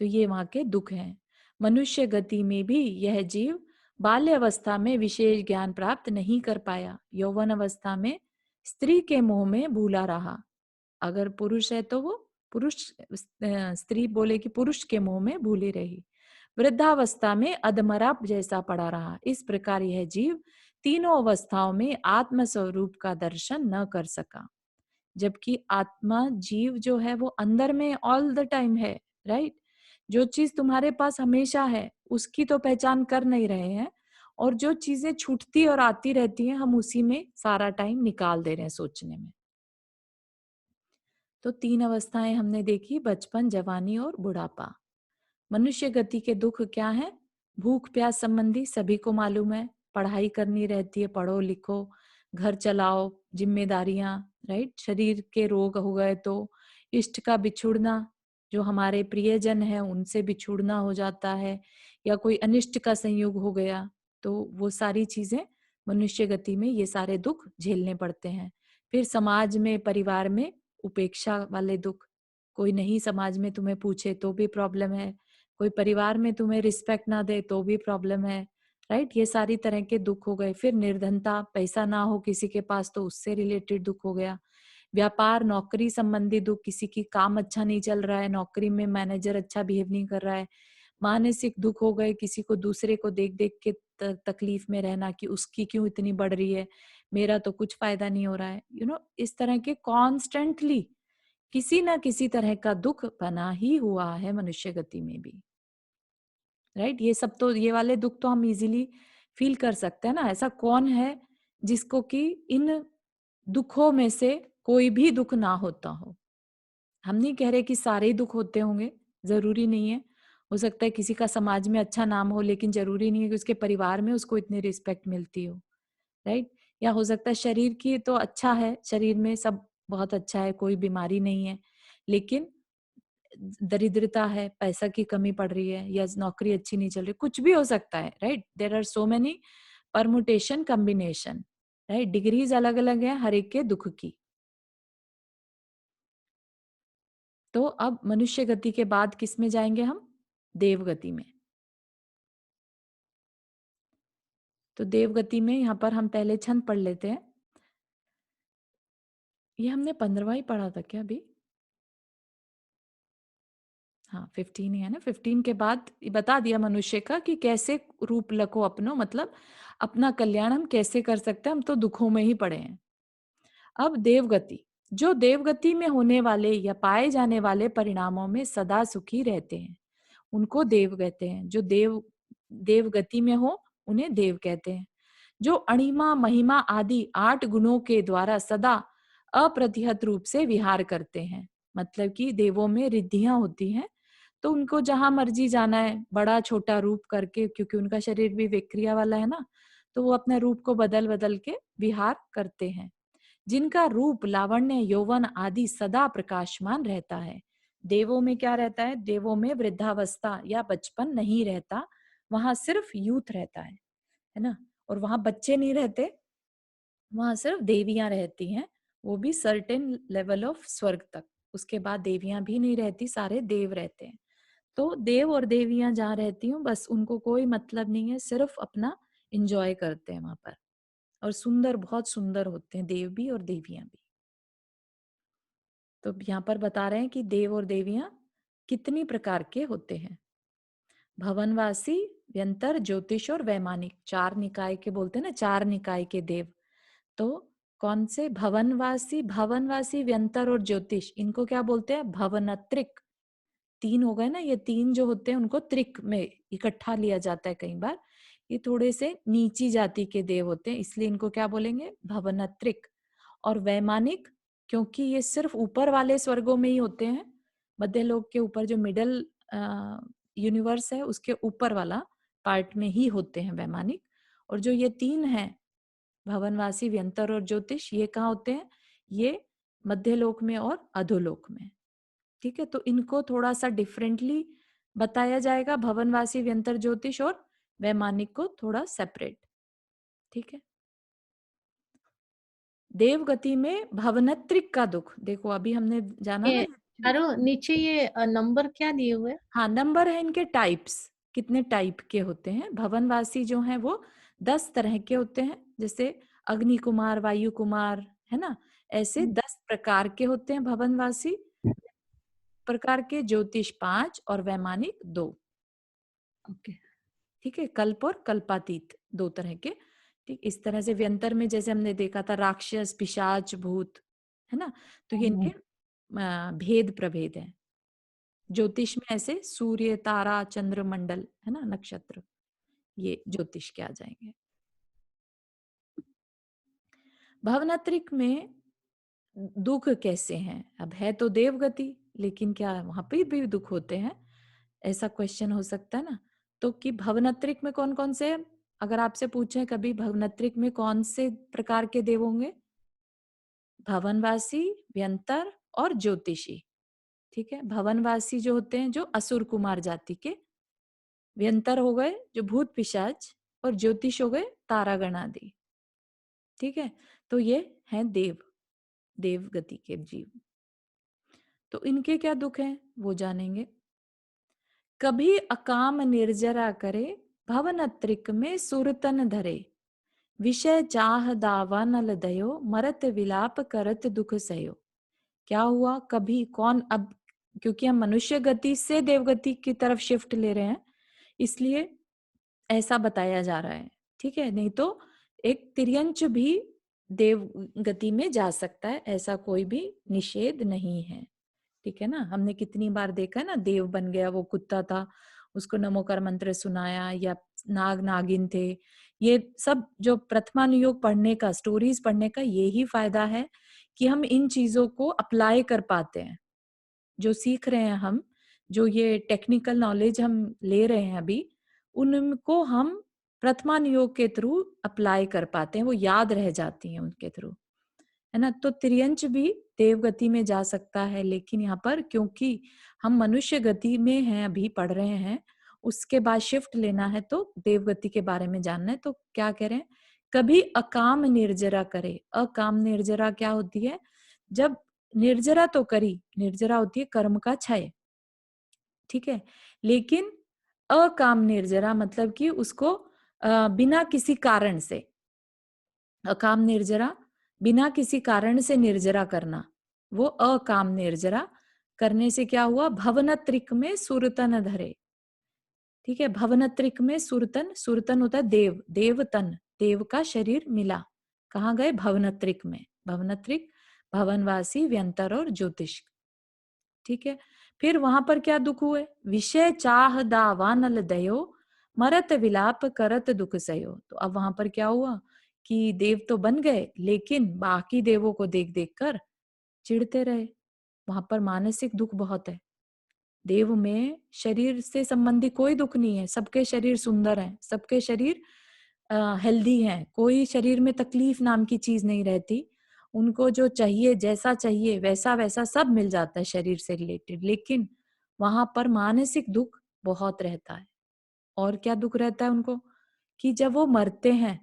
तो ये वहां के दुख हैं। मनुष्य गति में भी यह जीव बाल्य अवस्था में विशेष ज्ञान प्राप्त नहीं कर पाया, यौवन अवस्था में स्त्री के मोह में भूला रहा। अगर पुरुष है तो वो पुरुष, स्त्री बोले कि पुरुष के मोह में भूली रही। वृद्धावस्था में अधमरा जैसा पड़ा रहा। इस प्रकार यह जीव तीनों अवस्थाओं में आत्म स्वरूप का दर्शन न कर सका, जबकि आत्मा जीव जो है वो अंदर में ऑल द टाइम है, राइट। जो चीज तुम्हारे पास हमेशा है उसकी तो पहचान कर नहीं रहे हैं, और जो चीजें छूटती और आती रहती हैं हम उसी में सारा टाइम निकाल दे रहे हैं सोचने में। तो 3 अवस्थाएं हमने देखी, बचपन, जवानी और बुढ़ापा। मनुष्य गति के दुख क्या है? भूख प्यास संबंधी सभी को मालूम है, पढ़ाई करनी रहती है, पढ़ो लिखो, घर चलाओ, जिम्मेदारियां, राइट। शरीर के रोग हो गए तो इष्ट का बिछुड़ना, जो हमारे प्रियजन है उनसे बिछुड़ना हो जाता है, या कोई अनिष्ट का संयोग हो गया, तो वो सारी चीजें मनुष्य गति में ये सारे दुख झेलने पड़ते हैं। फिर समाज में, परिवार में उपेक्षा वाले दुख, कोई नहीं समाज में तुम्हें पूछे तो भी प्रॉब्लम है, कोई परिवार में तुम्हें रिस्पेक्ट ना दे तो भी प्रॉब्लम है, राइट? ये सारी तरह के दुख हो गए। फिर निर्धनता, पैसा ना हो किसी के पास तो उससे रिलेटेड दुख हो गया। व्यापार, नौकरी संबंधी दुख, किसी की काम अच्छा नहीं चल रहा है, नौकरी में मैनेजर अच्छा बिहेव नहीं कर रहा है। मानसिक दुख हो गए, किसी को दूसरे को देख देख के तकलीफ में रहना कि उसकी क्यों इतनी बढ़ रही है, मेरा तो कुछ फायदा नहीं हो रहा है। इस तरह के कॉन्स्टेंटली किसी ना किसी तरह का दुख बना ही हुआ है मनुष्य गति में भी, राइट? ये सब तो, ये वाले दुख तो हम इजीली फील कर सकते हैं ना। ऐसा कौन है जिसको कि इन दुखों में से कोई भी दुख ना होता हो? हम नहीं कह रहे कि सारे ही दुख होते होंगे, जरूरी नहीं है। हो सकता है किसी का समाज में अच्छा नाम हो, लेकिन जरूरी नहीं है कि उसके परिवार में उसको इतनी रिस्पेक्ट मिलती हो, राइट? या हो सकता है शरीर की तो अच्छा है, शरीर में सब बहुत अच्छा है, कोई बीमारी नहीं है, लेकिन दरिद्रता है, पैसा की कमी पड़ रही है, या नौकरी अच्छी नहीं चल रही, कुछ भी हो सकता है, right? There are so many permutation, combination, right? Degrees अलग अलग है हर एक के दुख की। तो अब मनुष्य गति के बाद किस में जाएंगे हम? देव गति में। तो देव गति में यहाँ पर हम पहले छंद पढ़ लेते हैं। ये हमने 15वां ही पढ़ा था क्या अभी? हाँ, 15 ही है ना। 15 के बाद ये बता दिया मनुष्य का कि कैसे रूप लको अपनो, मतलब अपना कल्याण हम कैसे कर सकते हैं, हम तो दुखों में ही पड़े हैं। अब देवगति, जो देवगति में होने वाले या पाए जाने वाले परिणामों में सदा सुखी रहते हैं, उनको देव कहते हैं। जो देवगति में हो उन्हें देव कहते हैं। जो अणिमा, महिमा आदि 8 गुणों के द्वारा सदा अप्रतिहत रूप से विहार करते हैं, मतलब कि देवों में रिद्धियां होती हैं, तो उनको जहां मर्जी जाना है, बड़ा छोटा रूप करके, क्योंकि उनका शरीर भी विक्रिया वाला है ना, तो वो अपने रूप को बदल बदल के विहार करते हैं। जिनका रूप, लावण्य, यौवन आदि सदा प्रकाशमान रहता है। देवों में क्या रहता है? देवों में वृद्धावस्था या बचपन नहीं रहता, वहां सिर्फ यूथ रहता है ना। और वहां बच्चे नहीं रहते, वहां सिर्फ देवियां रहती हैं, वो भी सर्टेन लेवल ऑफ स्वर्ग तक। उसके बाद देवियां भी नहीं रहती, सारे देव रहते हैं। तो देव और देवियां जहाँ रहती हूँ, बस उनको कोई मतलब नहीं है, सिर्फ अपना इंजॉय करते हैं वहां पर। और सुंदर, बहुत सुंदर होते हैं देव भी और देवियां भी। तो यहाँ पर बता रहे हैं कि देव और देवियां कितनी प्रकार के होते हैं। भवनवासी, व्यंतर, ज्योतिष और वैमानिक, 4 निकाय के बोलते हैं ना, 4 निकाय के देव। तो कौन से? भवनवासी, भवनवासी, व्यंतर और ज्योतिष, इनको क्या बोलते हैं? भवनत्रिक। 3 हो गए ना, ये 3 जो होते हैं उनको त्रिक में इकट्ठा लिया जाता है कई बार। ये थोड़े से नीची जाति के देव होते हैं, इसलिए इनको क्या बोलेंगे? भवनत्रिक। और वैमानिक, क्योंकि ये सिर्फ ऊपर वाले स्वर्गों में ही होते हैं, मध्य लोक के ऊपर, जो मिडल यूनिवर्स है उसके ऊपर वाला पार्ट में ही होते हैं वैमानिक। और जो ये 3 हैं, भवनवासी, व्यंतर और ज्योतिष, ये कहाँ होते हैं? ये मध्य लोक में और अधोलोक में। ठीक है, तो इनको थोड़ा सा डिफरेंटली बताया जाएगा, भवनवासी, व्यंतर, ज्योतिष और वैमानिक को थोड़ा सेपरेट। ठीक है। देव गति में भवनत्रिक का दुख, देखो अभी हमने जाना ना। ये चारों नीचे ये नंबर क्या दिए हुए? हाँ, नंबर है इनके टाइप्स, कितने टाइप के होते हैं। भवनवासी जो हैं वो 10 तरह के होते हैं, जैसे अग्नि कुमार, वायु कुमार, है ना, ऐसे 10 प्रकार के होते हैं भवनवासी। प्रकार के ज्योतिष 5 और वैमानिक 2। ओके। ठीक है, कल्प और कल्पातीत 2 तरह के। ठीक, इस तरह से व्यंतर में जैसे हमने देखा था राक्षस, पिशाच, भूत, है ना, तो ये इनके भेद प्रभेद है। ज्योतिष में ऐसे सूर्य, तारा, चंद्र मंडल, है ना, नक्षत्र, ये ज्योतिष के आ जाएंगे। भवनात्रिक में दुख कैसे हैं? अब है तो देवगति, लेकिन क्या वहां पे भी दुख होते हैं? ऐसा क्वेश्चन हो सकता है ना। तो कि भवनात्रिक में कौन कौन से, अगर आपसे पूछे कभी भवनात्रिक में कौन से प्रकार के देव होंगे? भवनवासी, व्यंतर और ज्योतिषी। ठीक है, भवनवासी जो होते हैं जो असुर कुमार जाति के, व्यंतर हो गए जो भूत पिशाच, और ज्योतिष हो गए तारागण आदि। ठीक है, तो ये हैं देव। देव गति के जीव। तो इनके क्या दुख हैं वो जानेंगे। कभी अकाम निर्जरा करे, भवनत्रिक में सुरतन धरे, विषय चाह दावा नल दयो, मरत विलाप करत दुख सयो। क्या हुआ, कभी कौन, अब क्योंकि हम मनुष्य गति से देवगति की तरफ शिफ्ट ले रहे हैं इसलिए ऐसा बताया जा रहा है, ठीक है। नहीं तो एक तिर्यंच भी देव गति में जा सकता है, ऐसा कोई भी निषेध नहीं है, ठीक है ना। हमने कितनी बार देखा है ना, देव बन गया, वो कुत्ता था, उसको नमोकार मंत्र सुनाया, या नाग नागिन थे। ये सब जो प्रथमानुयोग पढ़ने का, स्टोरीज पढ़ने का यही फायदा है कि हम इन चीजों को अप्लाई कर पाते हैं। जो सीख रहे हैं हम, जो ये टेक्निकल नॉलेज हम ले रहे हैं अभी, उनको हम प्रथमानुयोग के थ्रू अप्लाई कर पाते हैं, वो याद रह जाती हैं उनके थ्रू, है ना। तो त्रियंच भी देवगति में जा सकता है, लेकिन यहाँ पर क्योंकि हम मनुष्य गति में हैं, अभी पढ़ रहे हैं, उसके बाद शिफ्ट लेना है तो देवगति के बारे में जानना है। तो क्या कह रहे हैं, कभी अकाम निर्जरा करे। अकाम निर्जरा क्या होती है, जब निर्जरा तो करी, निर्जरा होती है कर्म का क्षय, ठीक है, लेकिन अकाम निर्जरा मतलब कि उसको बिना किसी कारण से, अकाम निर्जरा बिना किसी कारण से निर्जरा करना, वो अकाम निर्जरा करने से क्या हुआ, भवनत्रिक में सुरतन धरे, ठीक है। भवनत्रिक में सुरतन, सुरतन होता है देव, देवतन, देव का शरीर मिला, कहाँ गए, भवनत्रिक में। भवनत्रिक भवनवासी, व्यंतर और ज्योतिष, ठीक है। फिर वहां पर क्या दुख हुए, विषय चाह दावा नल दयो, मरत विलाप करत दुख सयो। तो अब वहां पर क्या हुआ कि देव तो बन गए, लेकिन बाकी देवों को देख देख कर चिढ़ते रहे। वहां पर मानसिक दुख बहुत है। देव में शरीर से संबंधी कोई दुख नहीं है, सबके शरीर सुंदर हैं, सबके शरीर हेल्दी हैं, कोई शरीर में तकलीफ नाम की चीज नहीं रहती। उनको जो चाहिए, जैसा चाहिए वैसा वैसा सब मिल जाता है शरीर से रिलेटेड, लेकिन वहां पर मानसिक दुख बहुत रहता है। और क्या दुख रहता है उनको, कि जब वो मरते हैं,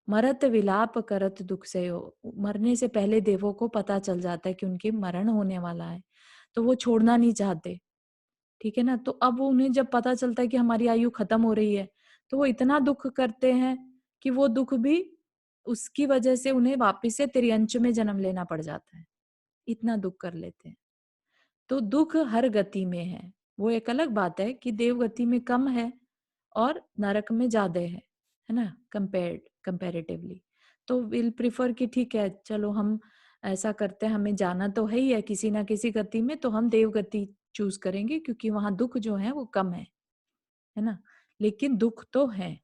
मरत विलाप करत दुख से हो, मरने से पहले देवों को पता चल जाता है कि उनके मरण होने वाला है, तो वो छोड़ना नहीं चाहते, ठीक है ना। तो अब वो उन्हें जब पता चलता है कि हमारी आयु खत्म हो रही है, तो वो इतना दुख करते हैं कि वो दुख भी, उसकी वजह से उन्हें वापिस से त्रियंच में जन्म लेना पड़ जाता है, इतना दुख कर लेते हैं। तो दुख हर गति में है। वो एक अलग बात है कि देव गति में कम है और नरक में ज्यादा है ना, कंपेरेटिवली। तो विल प्रिफर कि ठीक है, चलो हम ऐसा करते हैं, हमें जाना तो है ही है किसी ना किसी गति में, तो हम देव गति चूज करेंगे, क्योंकि वहां दुख जो है वो कम है ना। लेकिन दुख तो है,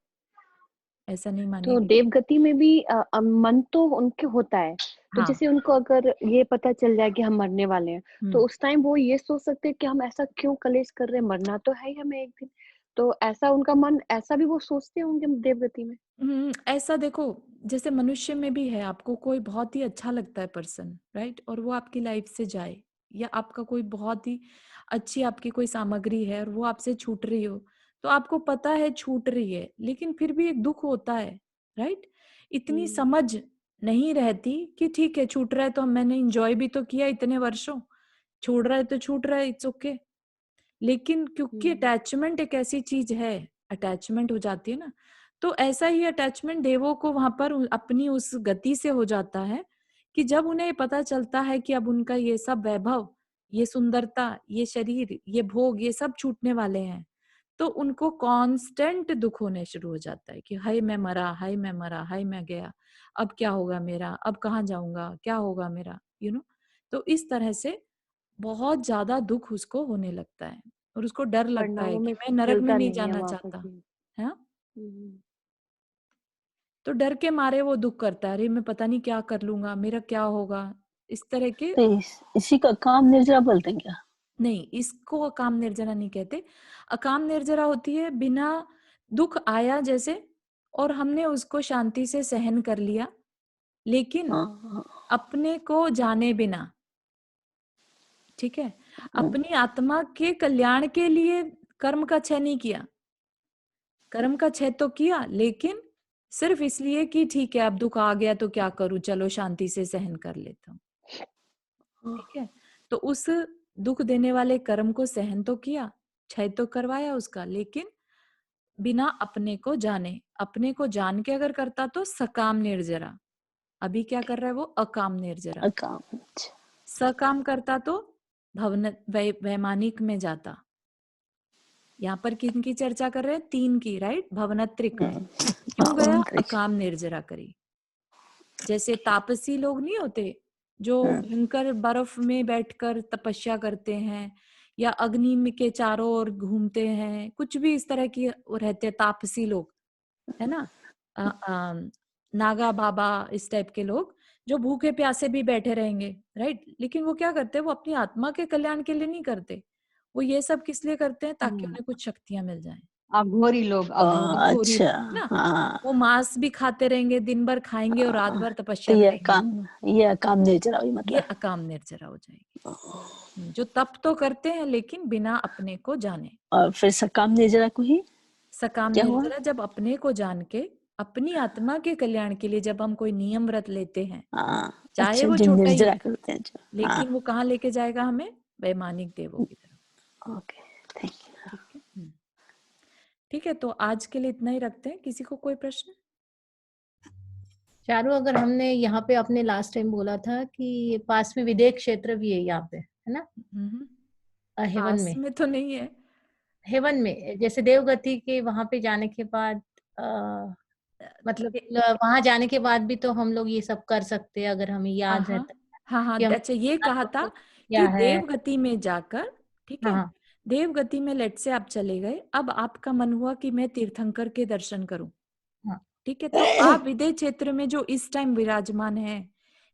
ऐसा नहीं तो मानेंगे। देवगति में भी मन तो उनके होता है। तो हाँ। जैसे उनको अगर ये पता चल जाए कि हम मरने वाले हैं, तो हम्म। उस टाइम वो ये सोच सकते हैं कि हम ऐसा क्यों कलेश कर रहे हैं, मरना तो है ही हमें एक दिन। तो ऐसा उनका मन, ऐसा भी वो सोचते होंगे देवगति में। ऐसा देखो, जैसे मनुष्य में भी है, आपको कोई बहुत ही अच्छा लगता है पर्सन, राइट, और वो आपकी लाइफ से जाए, या आपका कोई बहुत ही अच्छी आपकी कोई सामग्री है और वो आपसे छूट रही हो, तो आपको पता है छूट रही है, लेकिन फिर भी एक दुख होता है, राइट। इतनी हम्म। समझ नहीं रहती कि ठीक है छूट रहा है, तो मैंने इंजॉय भी तो किया इतने वर्षों, छोड़ रहा है तो छूट रहा है, इट्स ओके। लेकिन क्योंकि हम्म। अटैचमेंट एक ऐसी चीज है, अटैचमेंट हो जाती है ना, तो ऐसा ही अटैचमेंट देवों को वहां पर अपनी उस गति से हो जाता है कि जब उन्हें पता चलता है कि अब उनका ये सब वैभव, ये सुंदरता, ये शरीर, ये भोग, ये सब छूटने वाले हैं, तो उनको कांस्टेंट दुख होने शुरू हो जाता है कि हाय मैं मरा, हाय मैं मरा, हाय मैं गया, अब क्या होगा मेरा, अब कहाँ जाऊंगा, क्या होगा मेरा, तो इस तरह से बहुत ज्यादा दुख उसको होने लगता है, और उसको डर लगता है परिणामों कि में मैं नरक में स्थिरता नहीं नहीं है जाना वापस चाहता, भी। है। हम्म। तो डर के मारे वो दुख करता है, अरे मैं पता नहीं क्या कर लूंगा, मेरा क्या होगा, इस तरह के। तो इसी का काम निर्जरा बोलते हैं क्या? नहीं, इसको अकाम निर्जरा नहीं कहते। अकाम निर्जरा होती है बिना, दुख आया जैसे, और हमने उसको शांति से सहन कर लिया, लेकिन हाँ हाँ। अपने को जाने बिना, ठीक है, अपनी आत्मा के कल्याण के लिए कर्म का क्षय नहीं किया। कर्म का क्षय तो किया, लेकिन सिर्फ इसलिए कि ठीक है अब दुख आ गया तो क्या करूं, चलो शांति से सहन कर लेता हूँ। ठीक है। तो उस दुख देने वाले कर्म को सहन तो किया, क्षय तो करवाया उसका, लेकिन बिना अपने को जाने। अपने को जान के अगर करता तो सकाम निर्जरा। अभी क्या कर रहा है वो? अकाम निर्जरा। अकाम। अच्छा। सकाम करता तो वैमानिक में जाता। यहाँ पर किन की चर्चा कर रहे हैं? 3 की, राइट? भवनत्रिक। क्यों गया? अंतरिक्ष। अकाम निर्जरा करी। जैसे तापसी लोग नहीं होते जो भयंकर बर्फ में बैठकर तपस्या करते हैं, या अग्नि में के चारों ओर घूमते हैं, कुछ भी इस तरह की वो रहते हैं तापसी लोग, है ना? नागा बाबा, इस टाइप के लोग जो भूखे प्यासे भी बैठे रहेंगे, राइट? लेकिन वो क्या करते हैं? वो अपनी आत्मा के कल्याण के लिए नहीं करते। वो ये सब किस लिए करते हैं? ताकि उन्हें कुछ शक्तियां मिल जाएं। अघोरी लोग, अघोरी। अघोरी अच्छा। लोग, है ना? हाँ, वो मांस भी खाते रहेंगे, दिन भर खाएंगे और रात भर तो तपस्या ये करेंगे। ये अकाम निर्जरा हुई ये मतलब। अकाम निर्जरा हो जाएगी। जो तप तो करते हैं लेकिन बिना अपने को जाने। और फिर सकाम निर्जरा को ही सकाम क्या हुआ? निर्जरा जब अपने को जान के अपनी आत्मा के कल्याण के लिए जब हम कोई नियम व्रत लेते हैं, हाँ, चाहे अच्छा, वो जो छोटा ही निर्जरा हो, करते हैं जो। हाँ, लेकिन वो कहाँ लेके जाएगा हमें? वैमानिक देवों की तरफ। Okay, thank you. ठीक है। ठीक है, तो आज के लिए इतना ही रखते हैं। किसी को कोई प्रश्न? चारू, अगर हमने यहाँ पे अपने लास्ट टाइम बोला था कि पास में विदेह क्षेत्र भी है यहाँ पे, है ना? हम्म, हेवन पास में, में तो नहीं है। हेवन में जैसे देवगति के वहां पे जाने के बाद मतलब वहां जाने के बाद भी तो हम लोग ये सब कर सकते हैं अगर हमें हाँ याद हाँ रहता हाँ हाँ। कि हम अच्छा, ये कहा था क्या कि है। देव गति में जाकर, ठीक हाँ है, हाँ देव गति में लेट से आप चले गए, अब आपका मन हुआ कि मैं तीर्थंकर के दर्शन करूं, हाँ ठीक है, तो आप विदेह क्षेत्र में जो इस टाइम विराजमान है,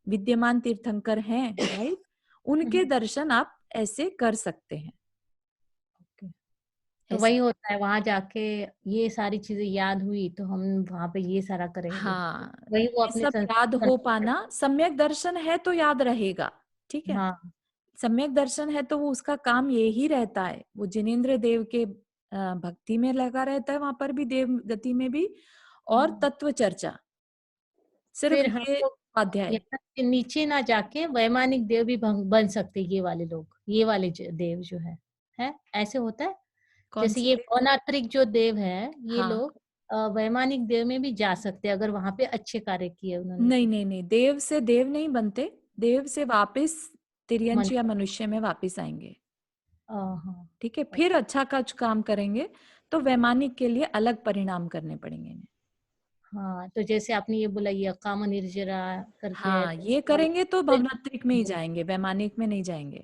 विद्यमान तीर्थंकर हैं, राइट, उनके दर्शन आप ऐसे कर सकते हैं। ओके। तो ऐसा, वही होता है, वहां जाके ये सारी चीजें याद हुई तो हम वहां पे ये सारा करेंगे, हाँ, वही वो ये अपने सब याद संस्कार हो पाना, सम्यक दर्शन है तो याद रहेगा, ठीक है। हाँ सम्यक दर्शन है तो वो उसका काम यही रहता है, वो जिनेंद्र देव के भक्ति में लगा रहता है, वहां पर भी देव गति में भी, और तत्व चर्चा, सिर्फ फिर हम ये लोग स्वाध्याय। यहाँ से नीचे ना जाके वैमानिक देव भी बन सकते, ये वाले लोग, ये वाले देव जो है ऐसे होता है। कौन जैसे से ये देव? भवनात्रिक जो देव है ये हाँ, लोग वैमानिक देव में भी जा सकते हैं अगर वहां पे अच्छे कार्य किए उन्होंने नहीं तो। नहीं नहीं, देव से देव नहीं बनते, देव से वापिस तिर्यंच मन या मनुष्य में वापिस आएंगे, हाँ ठीक है, फिर अच्छा कुछ काम करेंगे तो वैमानिक के लिए अलग परिणाम करने पड़ेंगे इन्हें। हाँ, तो जैसे आपने ये बोला ये काम निर्जरा करके है हाँ, तो ये करेंगे तो भवनात्रिक में ही जाएंगे, वैमानिक में नहीं जाएंगे।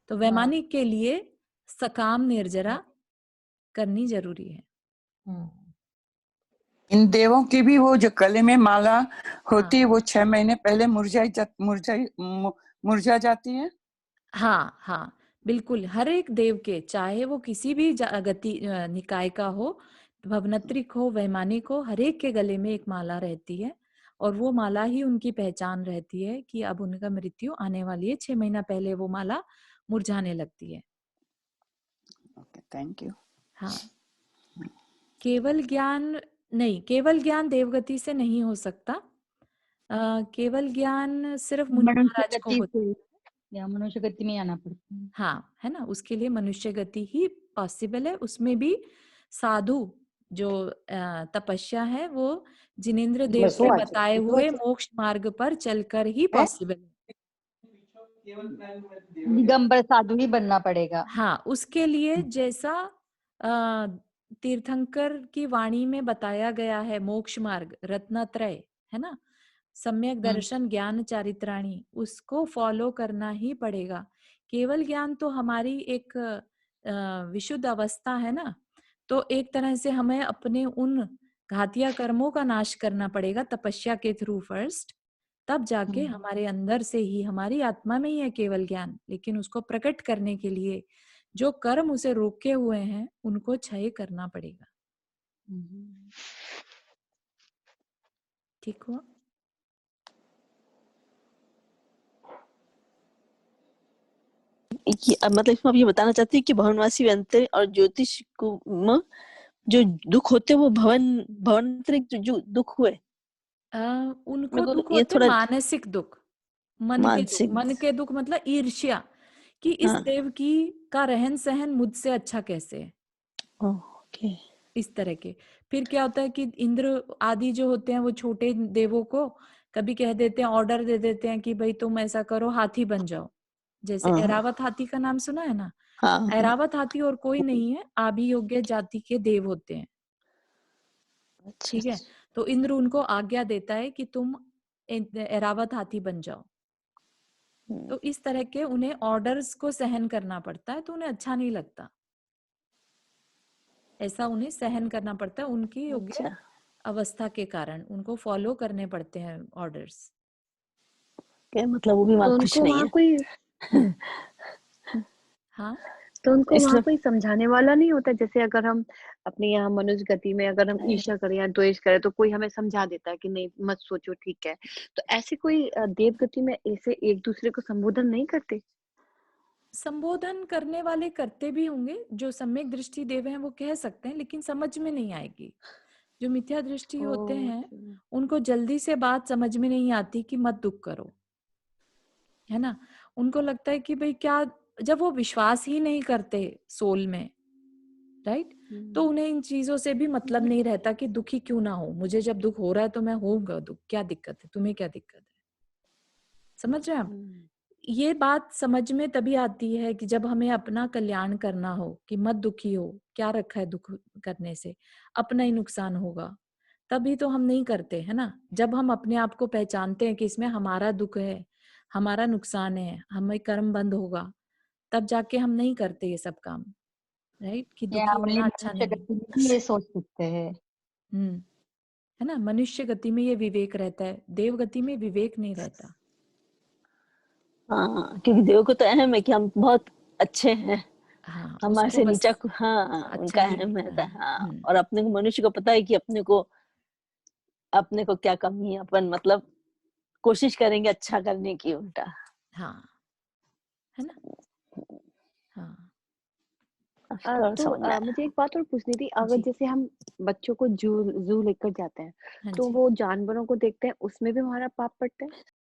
तो हाँ वैमानिक के लिए सकाम निर्जरा करनी जरूरी है। हाँ इन देवों की भी वो जो गले में माला होती है हाँ वो 6 महीने पहले मुरझा जाती है। हाँ हाँ, बिल्कुल, हर एक देव के, चाहे वो किसी भी गति निकाय का हो, भवनत्रिक हो, वैमानिक हो, हर एक के गले में एक माला रहती है, और वो माला ही उनकी पहचान रहती है कि अब उनका मृत्यु आने वाली है। 6 महीना पहले वो माला मुरझाने लगती है। Okay, thank you. हाँ, केवल ज्ञान नहीं, केवल ज्ञान देवगति से नहीं हो सकता। केवल ज्ञान सिर्फ मुनि मनुष्य महाराज को गति होता है। से या मनुष्य गति में आना पड़ता है। हाँ, है ना, उसके लिए मनुष्य गति ही पॉसिबल है। उसमें भी साधु जो तपस्या है वो जिनेंद्र देव के बताए हुए मोक्ष मार्ग पर चलकर ही पॉसिबल है। दिगंबर साधु ही बनना पड़ेगा। हाँ, उसके लिए जैसा तीर्थंकर की वाणी में बताया गया है, मोक्ष मार्ग, रत्नत्रय, है ना, सम्यक दर्शन, ज्ञान चारित्राणी, उसको फॉलो करना ही पड़ेगा। केवल ज्ञान तो हमारी एक विशुद्ध अवस्था है ना, तो एक तरह से हमें अपने उन घातिया कर्मों का नाश करना पड़ेगा तपस्या के थ्रू फर्स्ट, तब जाके हमारे अंदर से ही, हमारी आत्मा में ही है केवल ज्ञान, लेकिन उसको प्रकट करने के लिए जो कर्म उसे रोके हुए हैं उनको क्षय करना पड़ेगा। ठीक हुआ? मतलब इसमें आप ये बताना चाहते हैं कि भवनवासी अंतर और ज्योतिष को जो दुख होते वो भवनांतरिक जो दुख हुए, उनको मेरे को दुख ये होते थोड़ा मानसिक दुख, मानसिक मन के दुख मतलब ईर्ष्या कि इस हाँ देव की का रहन सहन मुझसे अच्छा कैसे है, ओके इस तरह के। फिर क्या होता है कि इंद्र आदि जो होते हैं वो छोटे देवों को कभी कह देते हैं, ऑर्डर दे देते हैं कि भाई तुम ऐसा करो, हाथी बन जाओ। जैसे हाँ ऐरावत हाथी का नाम सुना है ना। हाँ हाँ ऐरावत हाथी और कोई नहीं है, आभियोग्य जाति के देव होते हैं, अच्छा ठीक है। तो इंद्र उनको आज्ञा देता है कि तुम ऐरावत हाथी बन जाओ। तो इस तरह के उन्हें ऑर्डर्स को सहन करना पड़ता है, तो उन्हें अच्छा नहीं लगता, ऐसा उन्हें सहन करना पड़ता है उनकी योग्य अच्छा अवस्था के कारण, उनको फॉलो करने पड़ते हैं ऑर्डर्स। क्या मतलब वो भी तो वहाँ खुश उनको नहीं वहाँ है कोई हाँ तो उनको वहाँ इसलिए कोई समझाने वाला नहीं होता? जैसे अगर हम अपने यहाँ मनुष्य गति में अगर हम ईर्ष्या करें या द्वेष करें तो कोई हमें समझा देता है कि नहीं मत सोचो, ठीक है। तो ऐसे कोई देव गति में ऐसे एक दूसरे को संबोधन नहीं करते? संबोधन करने वाले करते भी होंगे, जो सम्यक दृष्टि देव हैं वो कह सकते हैं, लेकिन समझ में नहीं आएगी। जो मिथ्या दृष्टि होते हैं ओके। उनको जल्दी से बात समझ में नहीं आती कि मत दुख करो, है ना। उनको लगता है कि भाई क्या, जब वो विश्वास ही नहीं करते सोल में, राइट, तो उन्हें इन चीजों से भी मतलब नहीं रहता कि दुखी क्यों ना हो, मुझे जब दुख हो रहा है तो मैं होऊंगा दुख, क्या दिक्कत है, तुम्हें क्या दिक्कत है। समझ रहे हैं आप। ये बात समझ में तभी आती है कि जब हमें अपना कल्याण करना हो, कि मत दुखी हो, क्या रखा है दुख करने से, अपना ही नुकसान होगा, तभी तो हम नहीं करते, है ना। जब हम अपने आप को पहचानते हैं कि इसमें हमारा दुख है, हमारा नुकसान है, हमें कर्म बंद होगा, तब जाके हम नहीं करते ये सब काम, राइट, कि या दुखी ओनली होना अच्छा मनुष्य नहीं है। गति में ही ये सोच सकते हैं। है ना, मनुष्य गति में ये विवेक रहता है, देव गति में विवेक नहीं रहता। हाँ क्योंकि देव को तो अहम है कि हम बहुत अच्छे हैं, हाँ, हमारे उसको से बस नीचा हाँ अच्छा उनका ही अहम दिखता रहता है। है हाँ। और अपने को मनुष्य को पता है कि अपने को क्या कमी है, अपन मतलब कोशिश करेंगे अच्छा करने की उल्टा। हाँ, है ना। हाँ और तो समझ में आया। मुझे एक बात और पूछनी थी, अगर जी, जैसे हम बच्चों को जू जू लेकर जाते हैं हाँ तो जी। वो जानवरों को देखते हैं, उसमें भी हमारा पाप पड़ता है?